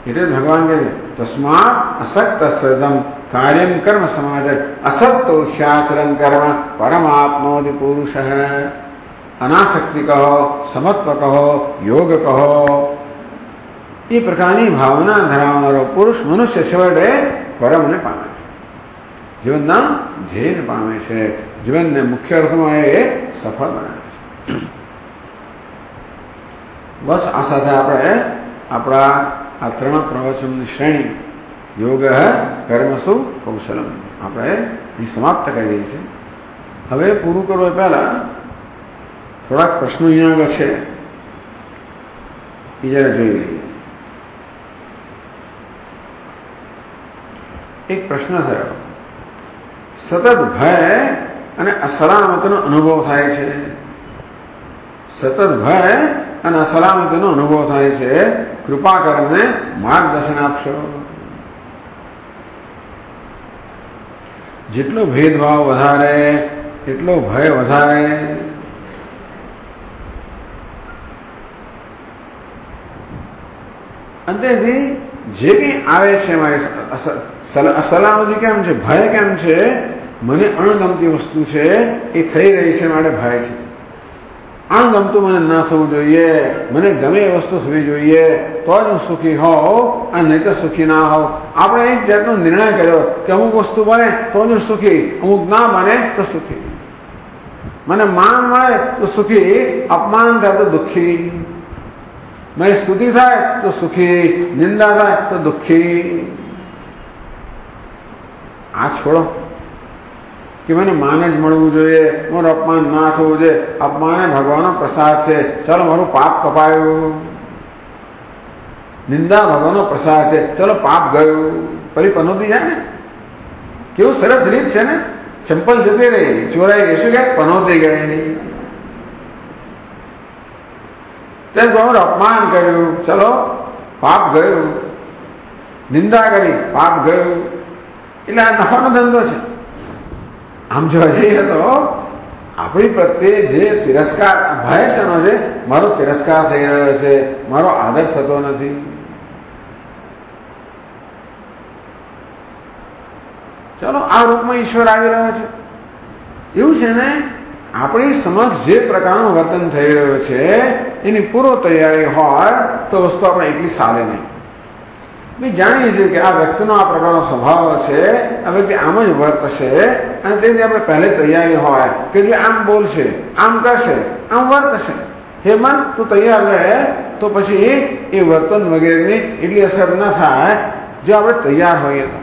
એટલે ભગવાન કહે તસ્માત અસક્ત સદમ કાર્યમ કર્મ સમાજ અસક્તો શાસ્ત્રમ કર્મ પરમાત્મોદિ પુરુષ. અનાસક્તિ કહો, સમત્વ કહો, યોગ કહો, એ પ્રકારની ભાવના ધરાવનારો પુરુષ મનુષ્ય છેવટે પરમને પામે છે, જીવનના ધ્યેયને પામે છે, જીવનને મુખ્ય અર્થમાં એ સફળ બનાવે છે. બસ આ સાથે આપણે આપણા આ ત્રણ પ્રવચનની શ્રેણી યોગ કર્મસુ કૌશલમ આપણે સમાપ્ત કરી રહી છે. હવે પૂરું કરવું પહેલા થોડાક પ્રશ્નો અહીંયા આગળ છે, એ જરા જોઈ લઈએ. એક પ્રશ્ન થયો, સતત ભય અને અસલામતીનો અનુભવ થાય છે. સતત ભય અને અસલામતીનો અનુભવ થાય છે, કૃપા કરીને માર્ગદર્શન આપશો. જેટલો ભેદભાવ વધારે એટલો ભય વધારે. અંતેથી જે કંઈ આવે છે મારી અસલામતી કેમ છે, ભય કેમ છે? મને અણગમતી વસ્તુ છે એ થઈ રહી છે માટે ભય છે. અણગમતું મને ના થવું જોઈએ, મને ગમે એ વસ્તુ થવી જોઈએ તો જ હું સુખી હોઉં, અને નહીં તો સુખી ના હોઉં. આપણે એક જાતનો નિર્ણય કર્યો કે અમુક વસ્તુ બને તો જ સુખી, અમુક ના બને તો સુખી. મને માન મળે તો સુખી, અપમાન થાય તો દુઃખી, મને સ્તુતિ થાય તો સુખી, નિંદા થાય તો દુઃખી. આ છોડો કે મને માન જ મળવું જોઈએ, મારું અપમાન ના થવું જોઈએ. અપમાન ભગવાનનો પ્રસાદ છે, ચાલો મારું પાપ કપાયું. નિંદા ભગવાનનો પ્રસાદ છે, ચાલો પાપ ગયું. ફરી પનોતી જાય ને, કેવું સરસ રીત છે ને. ચંપલ જતી રહી, ચોરાઈ ગઈ, શું કે પનોતી ગઈ. તેમ તમારું અપમાન કર્યું, ચલો પાપ ગયું. નિંદા કરી, પાપ ગયું. એટલે આ નફાનો ધંધો છે. આમ જોવા જઈએ તો આપણી પ્રત્યે જે તિરસ્કાર, ભય છે એનો છે, મારો તિરસ્કાર થઈ રહ્યો છે, મારો આદર થતો નથી. ચલો આ રૂપમાં ઈશ્વર આવી રહ્યો છે, એવું છે ને. આપણી સમક્ષ જે પ્રકારનું વર્તન થઈ રહ્યું છે એની પૂર્વ તૈયારી હોય તો વસ્તુ આપણે એટલી ચાલે નહીં. મેં જાણીએ છીએ કે આ વ્યક્તિનો આ પ્રકારનો સ્વભાવ છે, આ વ્યક્તિ આમ જ વર્તશે, અને તેથી આપણે પહેલે તૈયારી હોય કે જે આમ બોલશે, આમ કરશે, આમ વર્તશે. હે મન, તું તૈયાર રહે તો પછી એ વર્તન વગેરેની એટલી અસર ન થાય જો આપણે તૈયાર હોઈએ તો.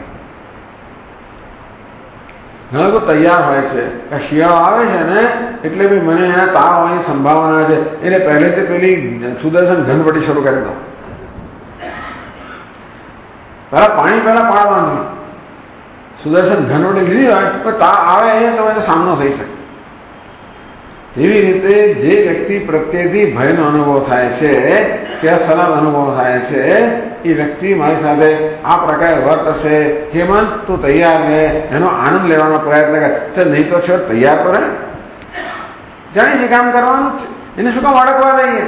ઘણા તો તૈયાર હોય છે કે શિયાળો આવે છે ને એટલે ભાઈ મને તાવ આવવાની સંભાવના છે, એટલે પહેલેથી પેલી સુદર્શન ઘનવટી શરૂ કરી દો. પહેલા પાણી પહેલા પાડવાનું, સુદર્શન ઘનવટી લીધી હોય તો તાવ આવે તો એનો સામનો થઈ શકે. તેવી રીતે જે વ્યક્તિ પ્રત્યેથી ભયનો અનુભવ થાય છે કે અસલામ અનુભવ થાય છે એ વ્યક્તિ મારી સાથે આ પ્રકારે વર્તશે, હેમંત તું તૈયાર રહે, એનો આનંદ લેવાનો પ્રયત્ન કરે. નહીં તો છે તૈયાર તો રહે, જાણી જે કામ કરવાનું જ છે, એને શું કામ અડકવા દઈએ?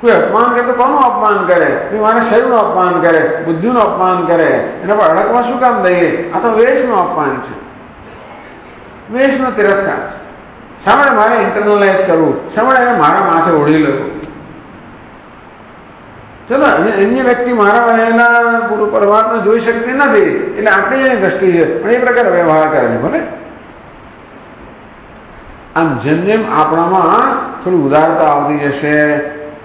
કોઈ અપમાન કરે તો કોનું અપમાન કરે? મારા શરીરનું અપમાન કરે, બુદ્ધિનું અપમાન કરે, એના પર અડકવા શું કામ દઈએ? આ તો વેશનું અપમાન છે, વેશનો તિરસ્કાર છે. શા માટે મારે ઇન્ટરનલાઇઝ કરવું? શા માટે એને મારા માથે ઓઢી લેવું? ચલો, અન્ય વ્યક્તિ મારા રહેલા ગુરુ પરમાત્મા જોઈ શકતી નથી, એટલે આટલી એની દ્રષ્ટિ છે, પણ એ પ્રકારે વ્યવહાર કરે છે. ભલે આમ જેમ જેમ આપણામાં થોડી ઉદારતા આવતી જશે,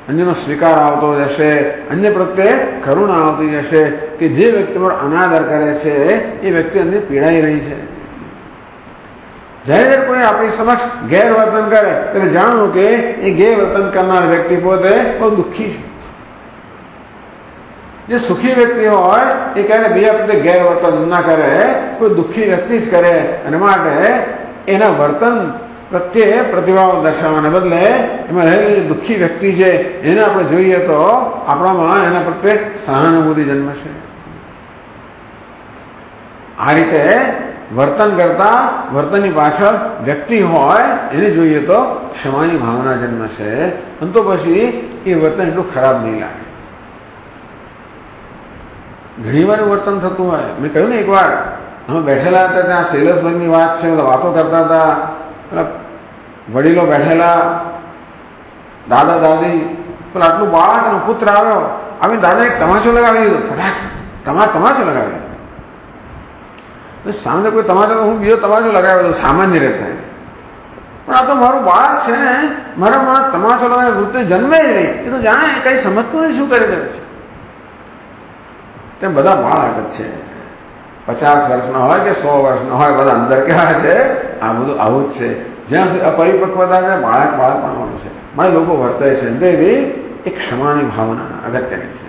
અન્યનો સ્વીકાર આવતો જશે, અન્ય પ્રત્યે કરુણા આવતી જશે, કે જે વ્યક્તિ પર અનાદર કરે છે એ વ્યક્તિ અંદર પીડાઈ રહી છે. જ્યારે કોઈ આપણી સમક્ષ ગેરવર્તન કરે ત્યારે જાણવું કે એ ગેરવર્તન કરનાર વ્યક્તિ પોતે બહુ દુઃખી છે. જે સુખી વ્યક્તિ હોય એ ક્યારે બીજા પ્રત્યે ગેરવર્તન ના કરે, કોઈ દુઃખી વ્યક્તિ જ કરે. અને માટે એના વર્તન પ્રત્યે પ્રતિભાવ દર્શાવવાને બદલે એમાં રહેલી દુઃખી વ્યક્તિ છે એને આપણે જોઈએ તો આપણામાં એના પ્રત્યે સહાનુભૂતિ જન્મશે. આ રીતે વર્તન કરતા વર્તનની પાછળ વ્યક્તિ હોય એને જોઈએ તો ક્ષમાની ભાવના જન્મશે. અને તો પછી એ વર્તન એટલું ખરાબ નહીં લાગે. ઘણી વાર વર્તન થતું હોય. મેં કહ્યું ને, એકવાર અમે બેઠેલા હતા ત્યાં શૈલેષભાઈની વાત છે, બધા વાતો કરતા હતા, પેલા વડીલો બેઠેલા, દાદા દાદી, પેલા આટલું બાળક નો પુત્ર આવ્યો, આવીને દાદા એક તમાચો લગાવી દીધો, ફટાક તમાચો લગાવી. સામે કોઈ તમારે હું બીજો તમાચો લગાવ્યો સામાન્ય રીતે, પણ આ તો મારું બાળક છે ને, મારામાં તમાચો લગાવી વૃત્તિ જન્મે જ નહીં. એ તો જાણે કઈ સમજતું નહીં શું કરી દે છે. તેમ બધા બાળક જ છે, 50 વર્ષના હોય કે 100 વર્ષના હોય, બધા અંદર કેવા છે, આ બધું આવું જ છે. જ્યાં સુધી અપરિપક્વતા છે બાળક બાળકપણવાનું છે. મારે લોકો વર્તે છે તેવી એક ક્ષમાની ભાવના અગત્યની છે.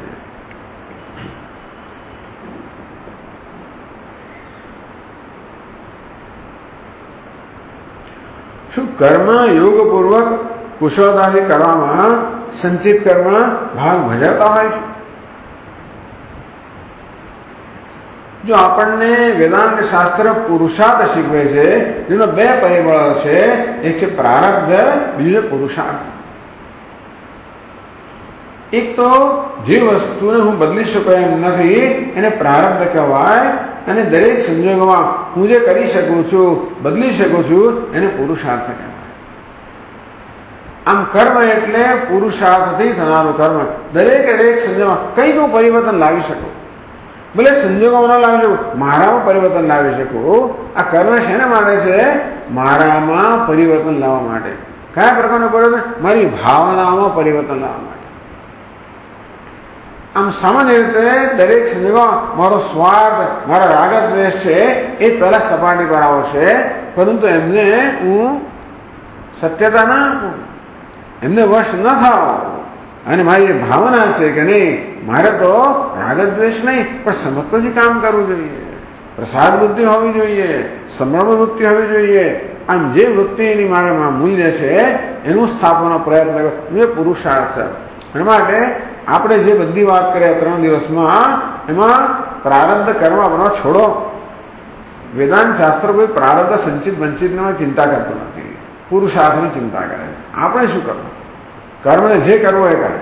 શું કર્મ યોગપૂર્વક કુશળતાથી કરવામાં સંચિત કર્મ ભાગ ભજવતા હોય છે? જો આપણને વેદાંત શાસ્ત્ર પુરુષાર્થ શીખવે છે, જેનો 2 પરિબળો છે, એક છે પ્રારબ્ધ, બીજું છે પુરુષાર્થ. એક તો જે વસ્તુને હું બદલી શકું એમ નથી એને પ્રારબ્ધ કહેવાય, અને દરેક સંજોગોમાં હું જે કરી શકું છું, બદલી શકું છું, એને પુરુષાર્થ કહેવાય. આમ કર્મ એટલે પુરુષાર્થથી થનારું કર્મ. દરેક સંજોગોમાં કંઈક હું પરિવર્તન લાવી શકું, ભલે સંજોગોમાં ન લાવી શકું, મારામાં પરિવર્તન લાવી શકું. આ કર્મ શેના માટે છે? મારામાં પરિવર્તન લાવવા માટે. કયા પ્રકારનું પરિવર્તન? મારી ભાવનામાં પરિવર્તન લાવવા માટે. આમ સામાન્ય રીતે દરેક સંજોગોમાં મારો સ્વાર્થ, મારા રાગ દ્વેષ છે એ પહેલા સપાટી પર આવશે, પરંતુ એમને હું સત્યતા ના આપું, એમને વશ ન થાવ. અને મારી જે ભાવના છે કે નહીં, મારે તો રાગ દ્વેષ નહીં પણ સમત્વથી કામ કરવું જોઈએ, પ્રસાદ વૃત્તિ હોવી જોઈએ, સમર્પણ વૃત્તિ હોવી જોઈએ. આમ જે વૃત્તિની મારામાં મૂલ્ય છે એનું સ્થાપવાનો પ્રયત્ન કર્યો, એ પુરુષાર્થ. એના માટે આપણે જે બધી વાત કરીએ 3 દિવસમાં, એમાં પ્રારબ્ધ કર્મ આપણો છોડો. વેદાંત શાસ્ત્ર કોઈ પ્રારબ્ધ સંચિત વંચિતની ચિંતા કરતું નથી, પુરુષાર્થની ચિંતા કરે. આપણે શું કરવું? કર્મને જે કરવું એ કરે.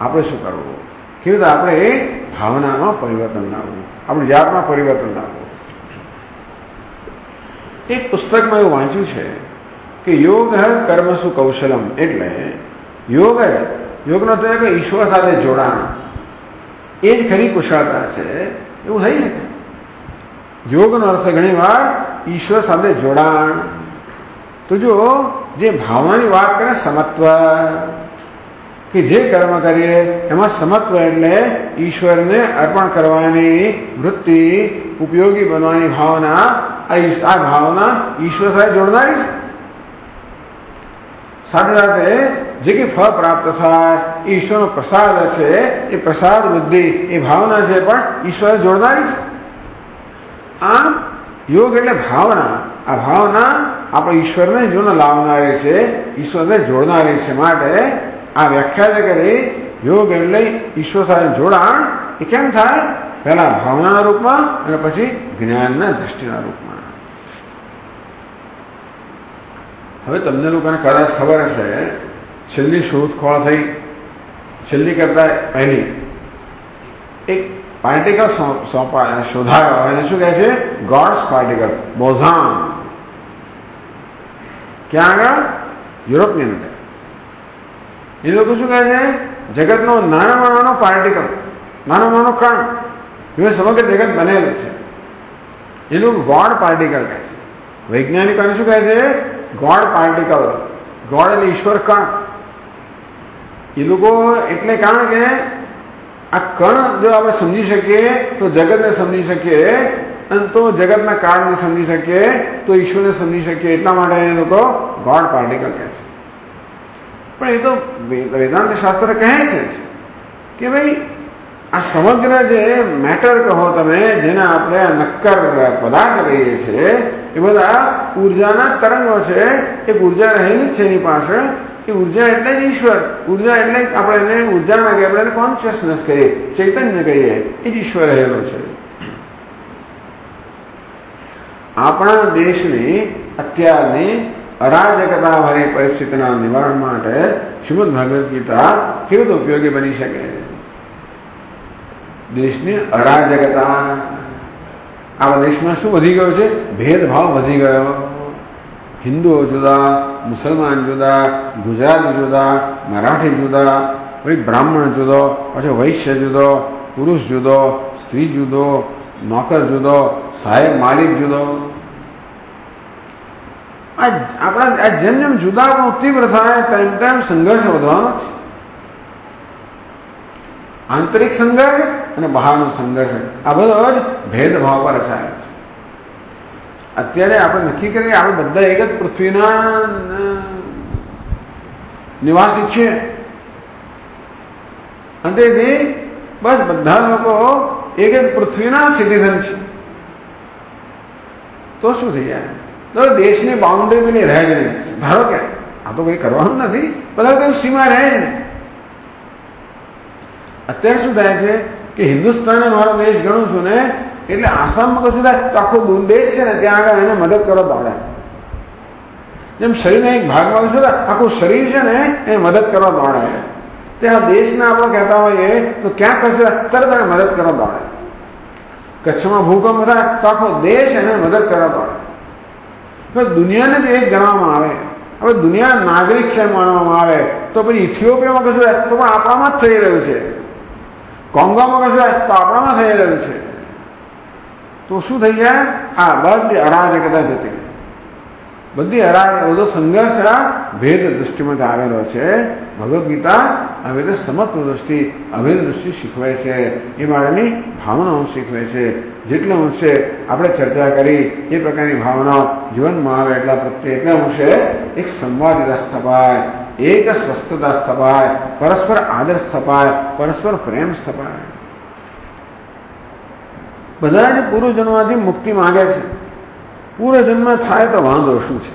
આપણે શું કરવું? કેવી રીતે આપણે એ ભાવનામાં પરિવર્તન લાવવું, આપણી જાતમાં પરિવર્તન લાવવું. એક પુસ્તકમાં એવું વાંચ્યું છે કે યોગ કર્મસુ કૌશલમ, એટલે યોગનો તો કે ઈશ્વર સાથે જોડાણ, એ જ ખરી કુશળતા છે. એવું થઈ શકે. યોગનો અર્થ ઘણી વાર ઈશ્વર સાથે જોડાણ. તો જો જે ભાવનાની વાત કરે સમત્વ, કે જે કર્મ કરીએ એમાં સમત્વ એટલે ઈશ્વરને અર્પણ કરવાની વૃત્તિ, ઉપયોગી બનવાની ભાવના. આ ભાવના ઈશ્વર સાથે જોડનારી છે. સાથે સાથે જે કંઈ ફળ પ્રાપ્ત થાય એ ઈશ્વરનો પ્રસાદ છે, એ પ્રસાદ બુદ્ધિ, એ ભાવના છે પણ ઈશ્વર જોડનારી છે. આમ યોગ એટલે ભાવના. આ ભાવના આપણે ઈશ્વરને જીવન લાવનારી છે, ઈશ્વરને જોડનારી છે. માટે આ વ્યાખ્યા જે કરી યોગ એટલે ઈશ્વર સાથે જોડાણ એ કેમ થાય? પહેલા ભાવનાના રૂપમાં અને પછી જ્ઞાનના દ્રષ્ટિના રૂપમાં. હવે તમને લોકોને કદાચ ખબર હશે, છેલ્લી શોધખોળ થઈ, છેલ્લી કરતા પહેલી એક પાર્ટિકલ શોધાયો, એને શું કહે છે? God's particle, boson. ક્યાં આગળ? યુરોપની અંદર. એ લોકો શું કહે છે? જગતનો નાનામાં નાનો પાર્ટિકલ, નાનો નાનો કણ, એ સમગ્ર જગત બનેલું છે. એ લોકો ગોડ પાર્ટિકલ કહે છે. વૈજ્ઞાનિકોને શું કહે છે? God particle. ગોડ એટલે ઈશ્વર કણ. એ લોકો એટલે કારણ કે આ કણ જો આપણે સમજી શકીએ તો જગતને સમજી શકીએ, અને તો જગતના કાળને સમજી શકીએ તો ઈશ્વરને સમજી શકીએ. એટલા માટે એ લોકો ગોડ પાર્ટિકલ કહે છે. પણ એ તો વેદાંત શાસ્ત્ર કહે છે કે ભાઈ આ સમગ્ર જે મેટર કહો તમે, જેને આપણે આ નક્કર પદાર્થ કહીએ છીએ, એ બધા ઉર્જાના તરંગો છે. એક ઉર્જા રહેલી જ છે એની પાસે. એ ઉર્જા એટલે જ ઈશ્વર. ઉર્જા એટલે આપણે એને ઉર્જા ના કહીએ, આપણે એને કોન્શિયસનેસ કહીએ, ચૈતન્ય કહીએ. એ જ ઈશ્વર રહેલો છે. આપણા દેશની અત્યારની અરાજકતા ભરી પરિસ્થિતિના નિવારણ માટે શ્રીમદ ભગવદ ગીતા કેવી રીતે ઉપયોગી બની શકે? દેશની અરાજકતા, આપણા દેશમાં શું વધી ગયો છે? ભેદભાવ વધી ગયો. હિન્દુઓ જુદા, મુસલમાન જુદા, ગુજરાતી જુદા, મરાઠી જુદા, પછી બ્રાહ્મણ જુદો, પછી વૈશ્ય જુદો, પુરુષ જુદો, સ્ત્રી જુદો, નોકર જુદો, સાહેબ માલિક જુદો. આપણા આ જેમ જેમ જુદા પણ તીવ્ર થાય તેમ તેમ સંઘર્ષ વધવાનો છે. આંતરિક સંઘર્ષ અને બહારનો સંઘર્ષ, આ બધો જ ભેદભાવ પર રચાય છે. અત્યારે આપણે નક્કી કરીએ આપણે બધા એક જ પૃથ્વીના નિવાસી છીએ, અને તેથી બસ બધા લોકો એક જ પૃથ્વીના સિટીઝન છે. તો શું થઈ જાય? તો દેશની બાઉન્ડ્રી બી રહે જ નહીં. ધારો કે આ તો કંઈ કરવાનું નથી, બધા કઈ સીમા રહે જ નહીં. અત્યારે શું થાય છે કે હિન્દુસ્તાન મારો દેશ ગણું છું ને, એટલે આસામમાં કશું થાય તો આખો દેશ છે ને ત્યાં આગળ એને મદદ કરો દોડે. જેમ શરીરના એક ભાગમાં કશું થાય, આખું શરીર છે ને એને મદદ કરવા દોડે. ત્યાં દેશના આપણે કહેતા હોઈએ તો ક્યાંક કશું તરત એને મદદ કરવા દોડે. કચ્છમાં ભૂકંપ થાય તો આખો દેશ એને મદદ કરવા દોડે. દુનિયાને જો એક ગણવામાં આવે, હવે દુનિયા નાગરિક છે માનવામાં આવે, તો પછી ઇથિયોપિયામાં કશું થાય તો પણ આપણામાં જ થઈ રહ્યું છે. કોંગોમાં કશું થાય તો આપણામાં થઈ રહ્યું છે. તો શું થઈ જાય? આ બધી અરાજકતા જતી, બધી બધો સંઘર્ષ આ ભેદ દૃષ્ટિમાંથી આવેલો છે. ભગવદ્ ગીતા આવી રીતે સમત્વ દૃષ્ટિ, અભેદ દૃષ્ટિ શીખવે છે. એ માટેની ભાવનાઓ શીખવે છે. જેટલા અંશે આપણે ચર્ચા કરી એ પ્રકારની ભાવનાઓ જીવનમાં આવે એટલા પ્રત્યે એટલા અંશે એક સંવાદિતા સ્થપાય, એક સ્વસ્થતા સ્થપાય, પરસ્પર આદર સ્થપાય, પરસ્પર પ્રેમ સ્થપાય. બધા જ પૂર્વજન્મમાંથી મુક્તિ માંગે છે. પૂર્વજન્મ થાય તો વાંધો શું છે?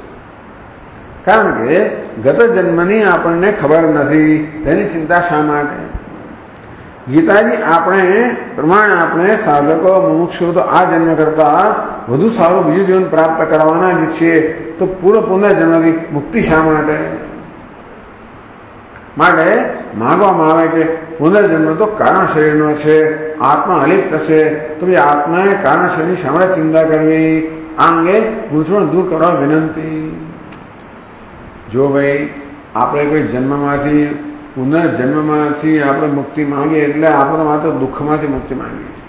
કારણ કે ગત જન્મની આપણને ખબર નથી, તેની ચિંતા શા માટે? ગીતાજી આપણે સાધકો મુમુક્ષુ તો આ જન્મ કરતા વધુ સારું બીજું જીવન પ્રાપ્ત કરવાના જ છીએ, તો પુનર્જન્મથી મુક્તિ શા માટે? માટે માગવામાં આવે કે પુનર્જન્મ તો કારણ શરીરનો છે, આત્મા અલિપ્ત છે, તો ભાઈ આત્માએ કારણ શરીરની સામે ચિંતા કરવી, આ અંગે ગૂંચવણ દૂર કરવા વિનંતી. જો ભાઈ આપણે કોઈ જન્મમાંથી પુનર્જન્મમાંથી આપણે મુક્તિ માંગીએ એટલે આપણે માત્ર દુઃખમાંથી મુક્તિ માંગીએ છીએ.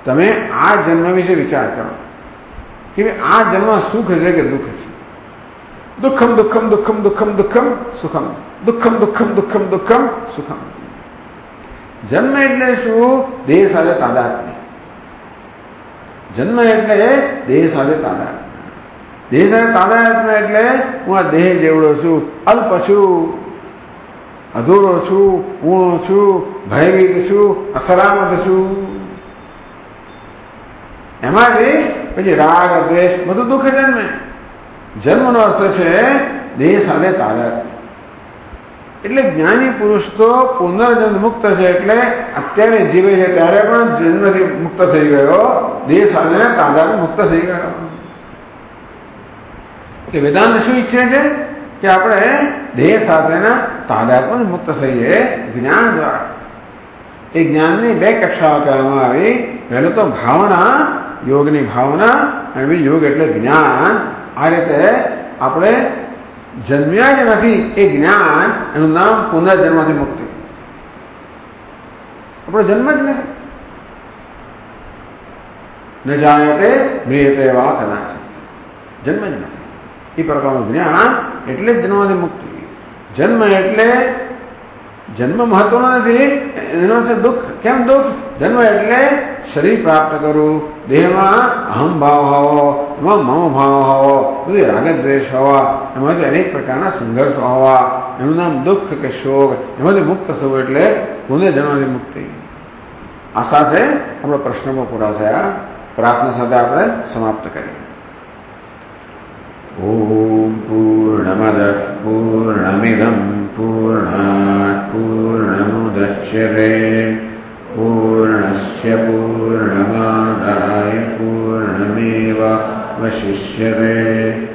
તમે આ જન્મ વિશે વિચાર કરો કે આ જન્મ સુખ છે કે દુઃખ છે? દુઃખમ દુઃખમ દુઃખમ દુઃખમ દુઃખમ સુખમ, દુઃખમ દુઃખમ દુઃખમ દુઃખમ સુખમ. જન્મ એટલે શું? દેહ સાથે તાદાત્મ્ય. જન્મ એટલે દેહ સાથે તાદાત્મ્ય. દેહ સાથે તાદાત્મ્ય એટલે હું આ દેહ જેવડો છું, અલ્પ છું, અધૂરો છું, પૂર્ણ છું, ભયભીત છું, અસલામત છું. એમાંથી પછી રાગ દ્વેષ બધું દુઃખ જન્મે. જન્મનો અર્થ છે દેહ સાથે તાદાત્મ્ય. એટલે જ્ઞાની પુરુષ તો પુનર્જન્મ મુક્ત છે. એટલે અત્યારે જીવે છે ત્યારે પણ જન્મથી મુક્ત થઈ ગયો, દેહ સાથે તાદાદ મુક્ત થઈ ગયો. કે વેદાંત શું ઈચ્છે છે કે આપણે દેહ સાથેના તાદાદ પણ મુક્ત થઈએ જ્ઞાન દ્વારા. એ જ્ઞાનની બે કક્ષાઓ કહેવામાં આવી. પહેલું તો ભાવના, યોગની ભાવના, અને બીજું યોગ એટલે જ્ઞાન. આ રીતે આપણે જન્મ્યા જ નથી એ જ્ઞાન, એનું નામ પુનર્જન્મથી મુક્તિ. આપણો જન્મ જ નથી. ન જાયતે મ્રિયતે વા કદાચિત, જન્મ જ નથી. એ પ્રકારનું જ્ઞાન એટલે જ જન્મથી મુક્તિ. જન્મ એટલે જન્મ મહત્વનો નથી, એનો છે દુઃખ. કેમ દુઃખ? જન્મ એટલે શરીર પ્રાપ્ત કરવું, દેહમાં અહમ ભાવ હોવો, એમાં મમ ભાવ હોવો, બધી રાગદ્વેષ હોવા, એમાંથી અનેક પ્રકારના સંઘર્ષ હોવા, એનું નામ દુઃખ કે શોક. એમાંથી મુક્ત થવું એટલે પુનર્જન્મથી મુક્તિ. આ સાથે આપણો પ્રશ્નો પૂરા થયા. પ્રાર્થના સાથે આપણે સમાપ્ત કરીએ. ઓમ પૂર્ણમદ પૂર્ણમિદં પૂર્ણાત પૂર્ણમુદચ્યતે પૂર્ણસ્ય પૂર્ણમાદાય પૂર્ણમેવાવશિષ્યતે.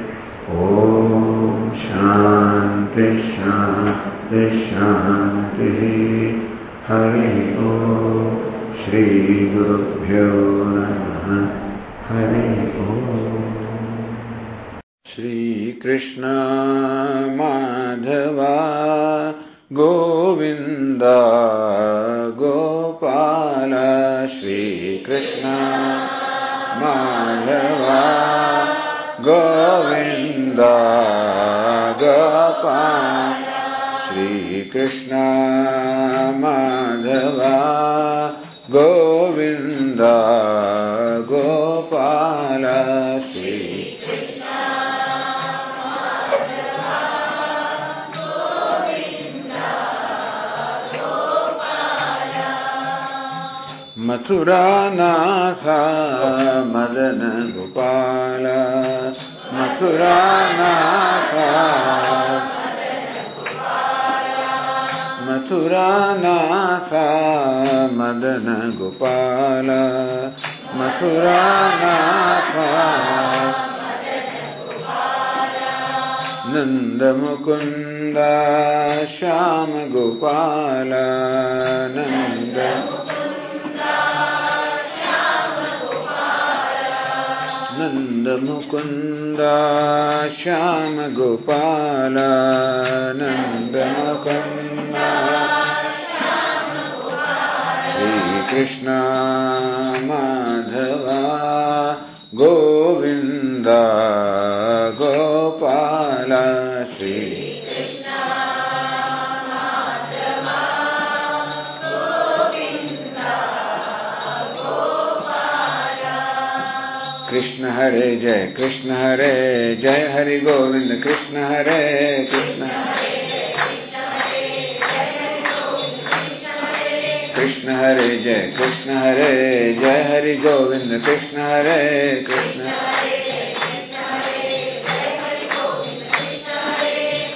ઓમ શાંતિ શાંતિ શાંતિ. હરિ ઓમ. શ્રી ગુરુભ્યો નમઃ. હરિ ઓમ. શ્રી કૃષ્ણ માધવા ગોવિંદ ગોપાલ. શ્રી કૃષ્ણ માધવા ગોવિંદ ગોપાલ. શ્રી કૃષ્ણ માધવા ગોવિંદ ગોપાલ. શ્રી મથુરાનાથ મદન ગોપાલ. મથુરાનાથ મથુરાનાથ મદન ગોપાલ. મથુરાનાથ નંદ મુકુંદ શ્યામ ગોપાલ. નંદ નંદ મુકુંદ શ્યામ ગોપાલ. નંદ મુકુંદ. શ્રી કૃષ્ણ માધવા ગોવિંદ ગોપાલ. શ્રી कृष्ण हरे जय कृष्ण हरे जय हरि गोविंद कृष्ण हरे कृष्ण. कृष्ण हरे जय कृष्ण हरे जय हरि गोविंद कृष्ण हरे कृष्ण.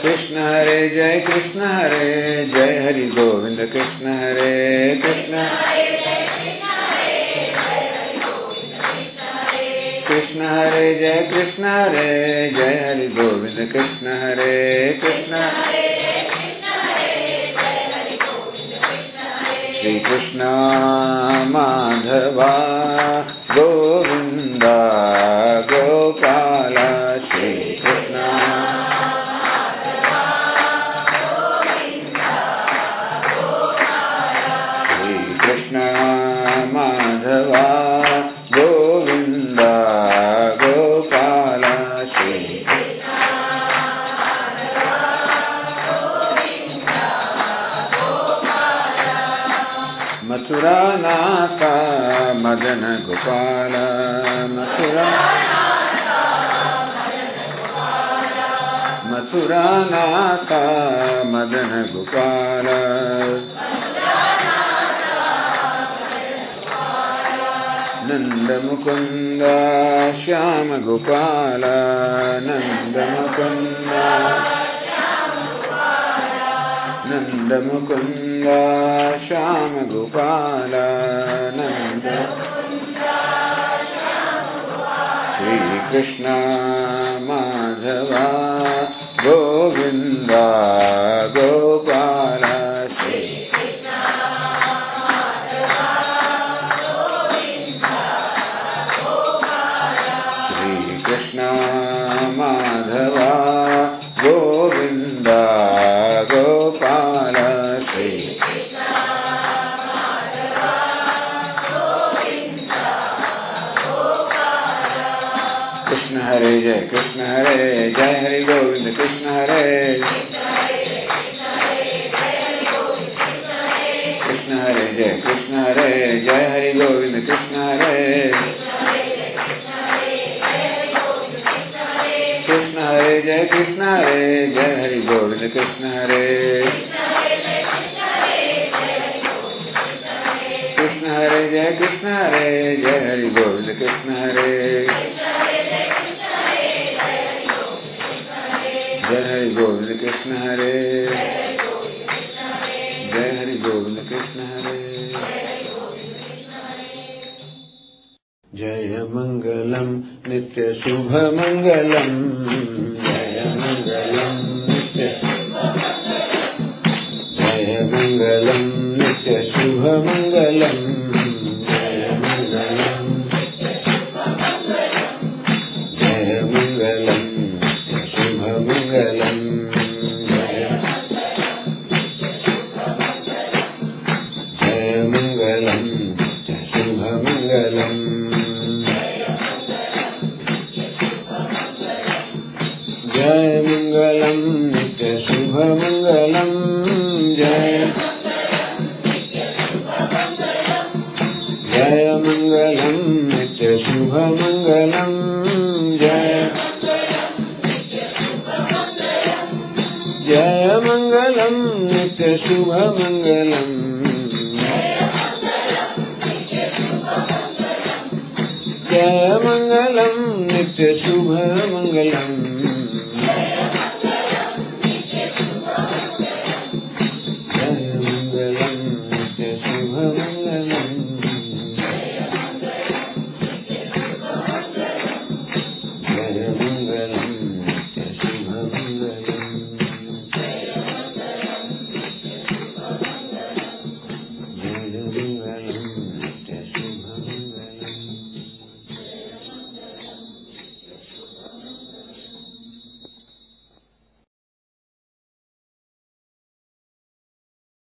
कृष्ण हरे जय कृष्ण हरे जय हरि गोविंद कृष्ण हरे कृष्ण. कृष्ण हरे जय कृष्ण हरे जय हरि गोविंद कृष्ण हरे कृष्ण. श्री कृष्ण माधवा गोविंद गोपाल. श्री कृष्ण श्री कृष्ण माधवा गोविंद गोपाल. श्री मथुरानाथ मदन गोपाल. मथुरानाथ मदन गोपाल. नंद मुकुंद श्याम गोपाल. नंद मुकुंद नंद मुकुंद श्याम गोपाल नंद श्री कृष्ण माधवा गोविंद गोपाल श्री कृष्ण माधवा गोविंद गोपाल श्री कृष्ण हरे जय कृष्ण हरे जय हरि गोविंद कृष्ण हरे कृष्ण हरे जय कृष्ण हरे जय हरि गोविंद कृष्ण हरे कृष्ण हरे जय कृष्ण हरे जय हरि गोविंद कृष्ण हरे कृष्ण हरे जय कृष्ण हरे जय हरि गोविंद कृष्ण हरे जय हरि गोविंद कृष्ण हरे जय हरि गोविंद कृष्ण हरे जय मंगलम नित्य शुभ मंगलम जय मंगलम नित्य जय मंगलम नित्य शुभ मंगलम जय मंगलम जय मंगलम शुभ मंगलम जय मंगलम शुभ मंगलम जय मंगलम नित्य शुभ मंगलम जय मंगलम नित्य शुभ मंगलम जय मंगलम नित्य शुभ मंगलम जय मंगलम नित्य शुभ मंगलम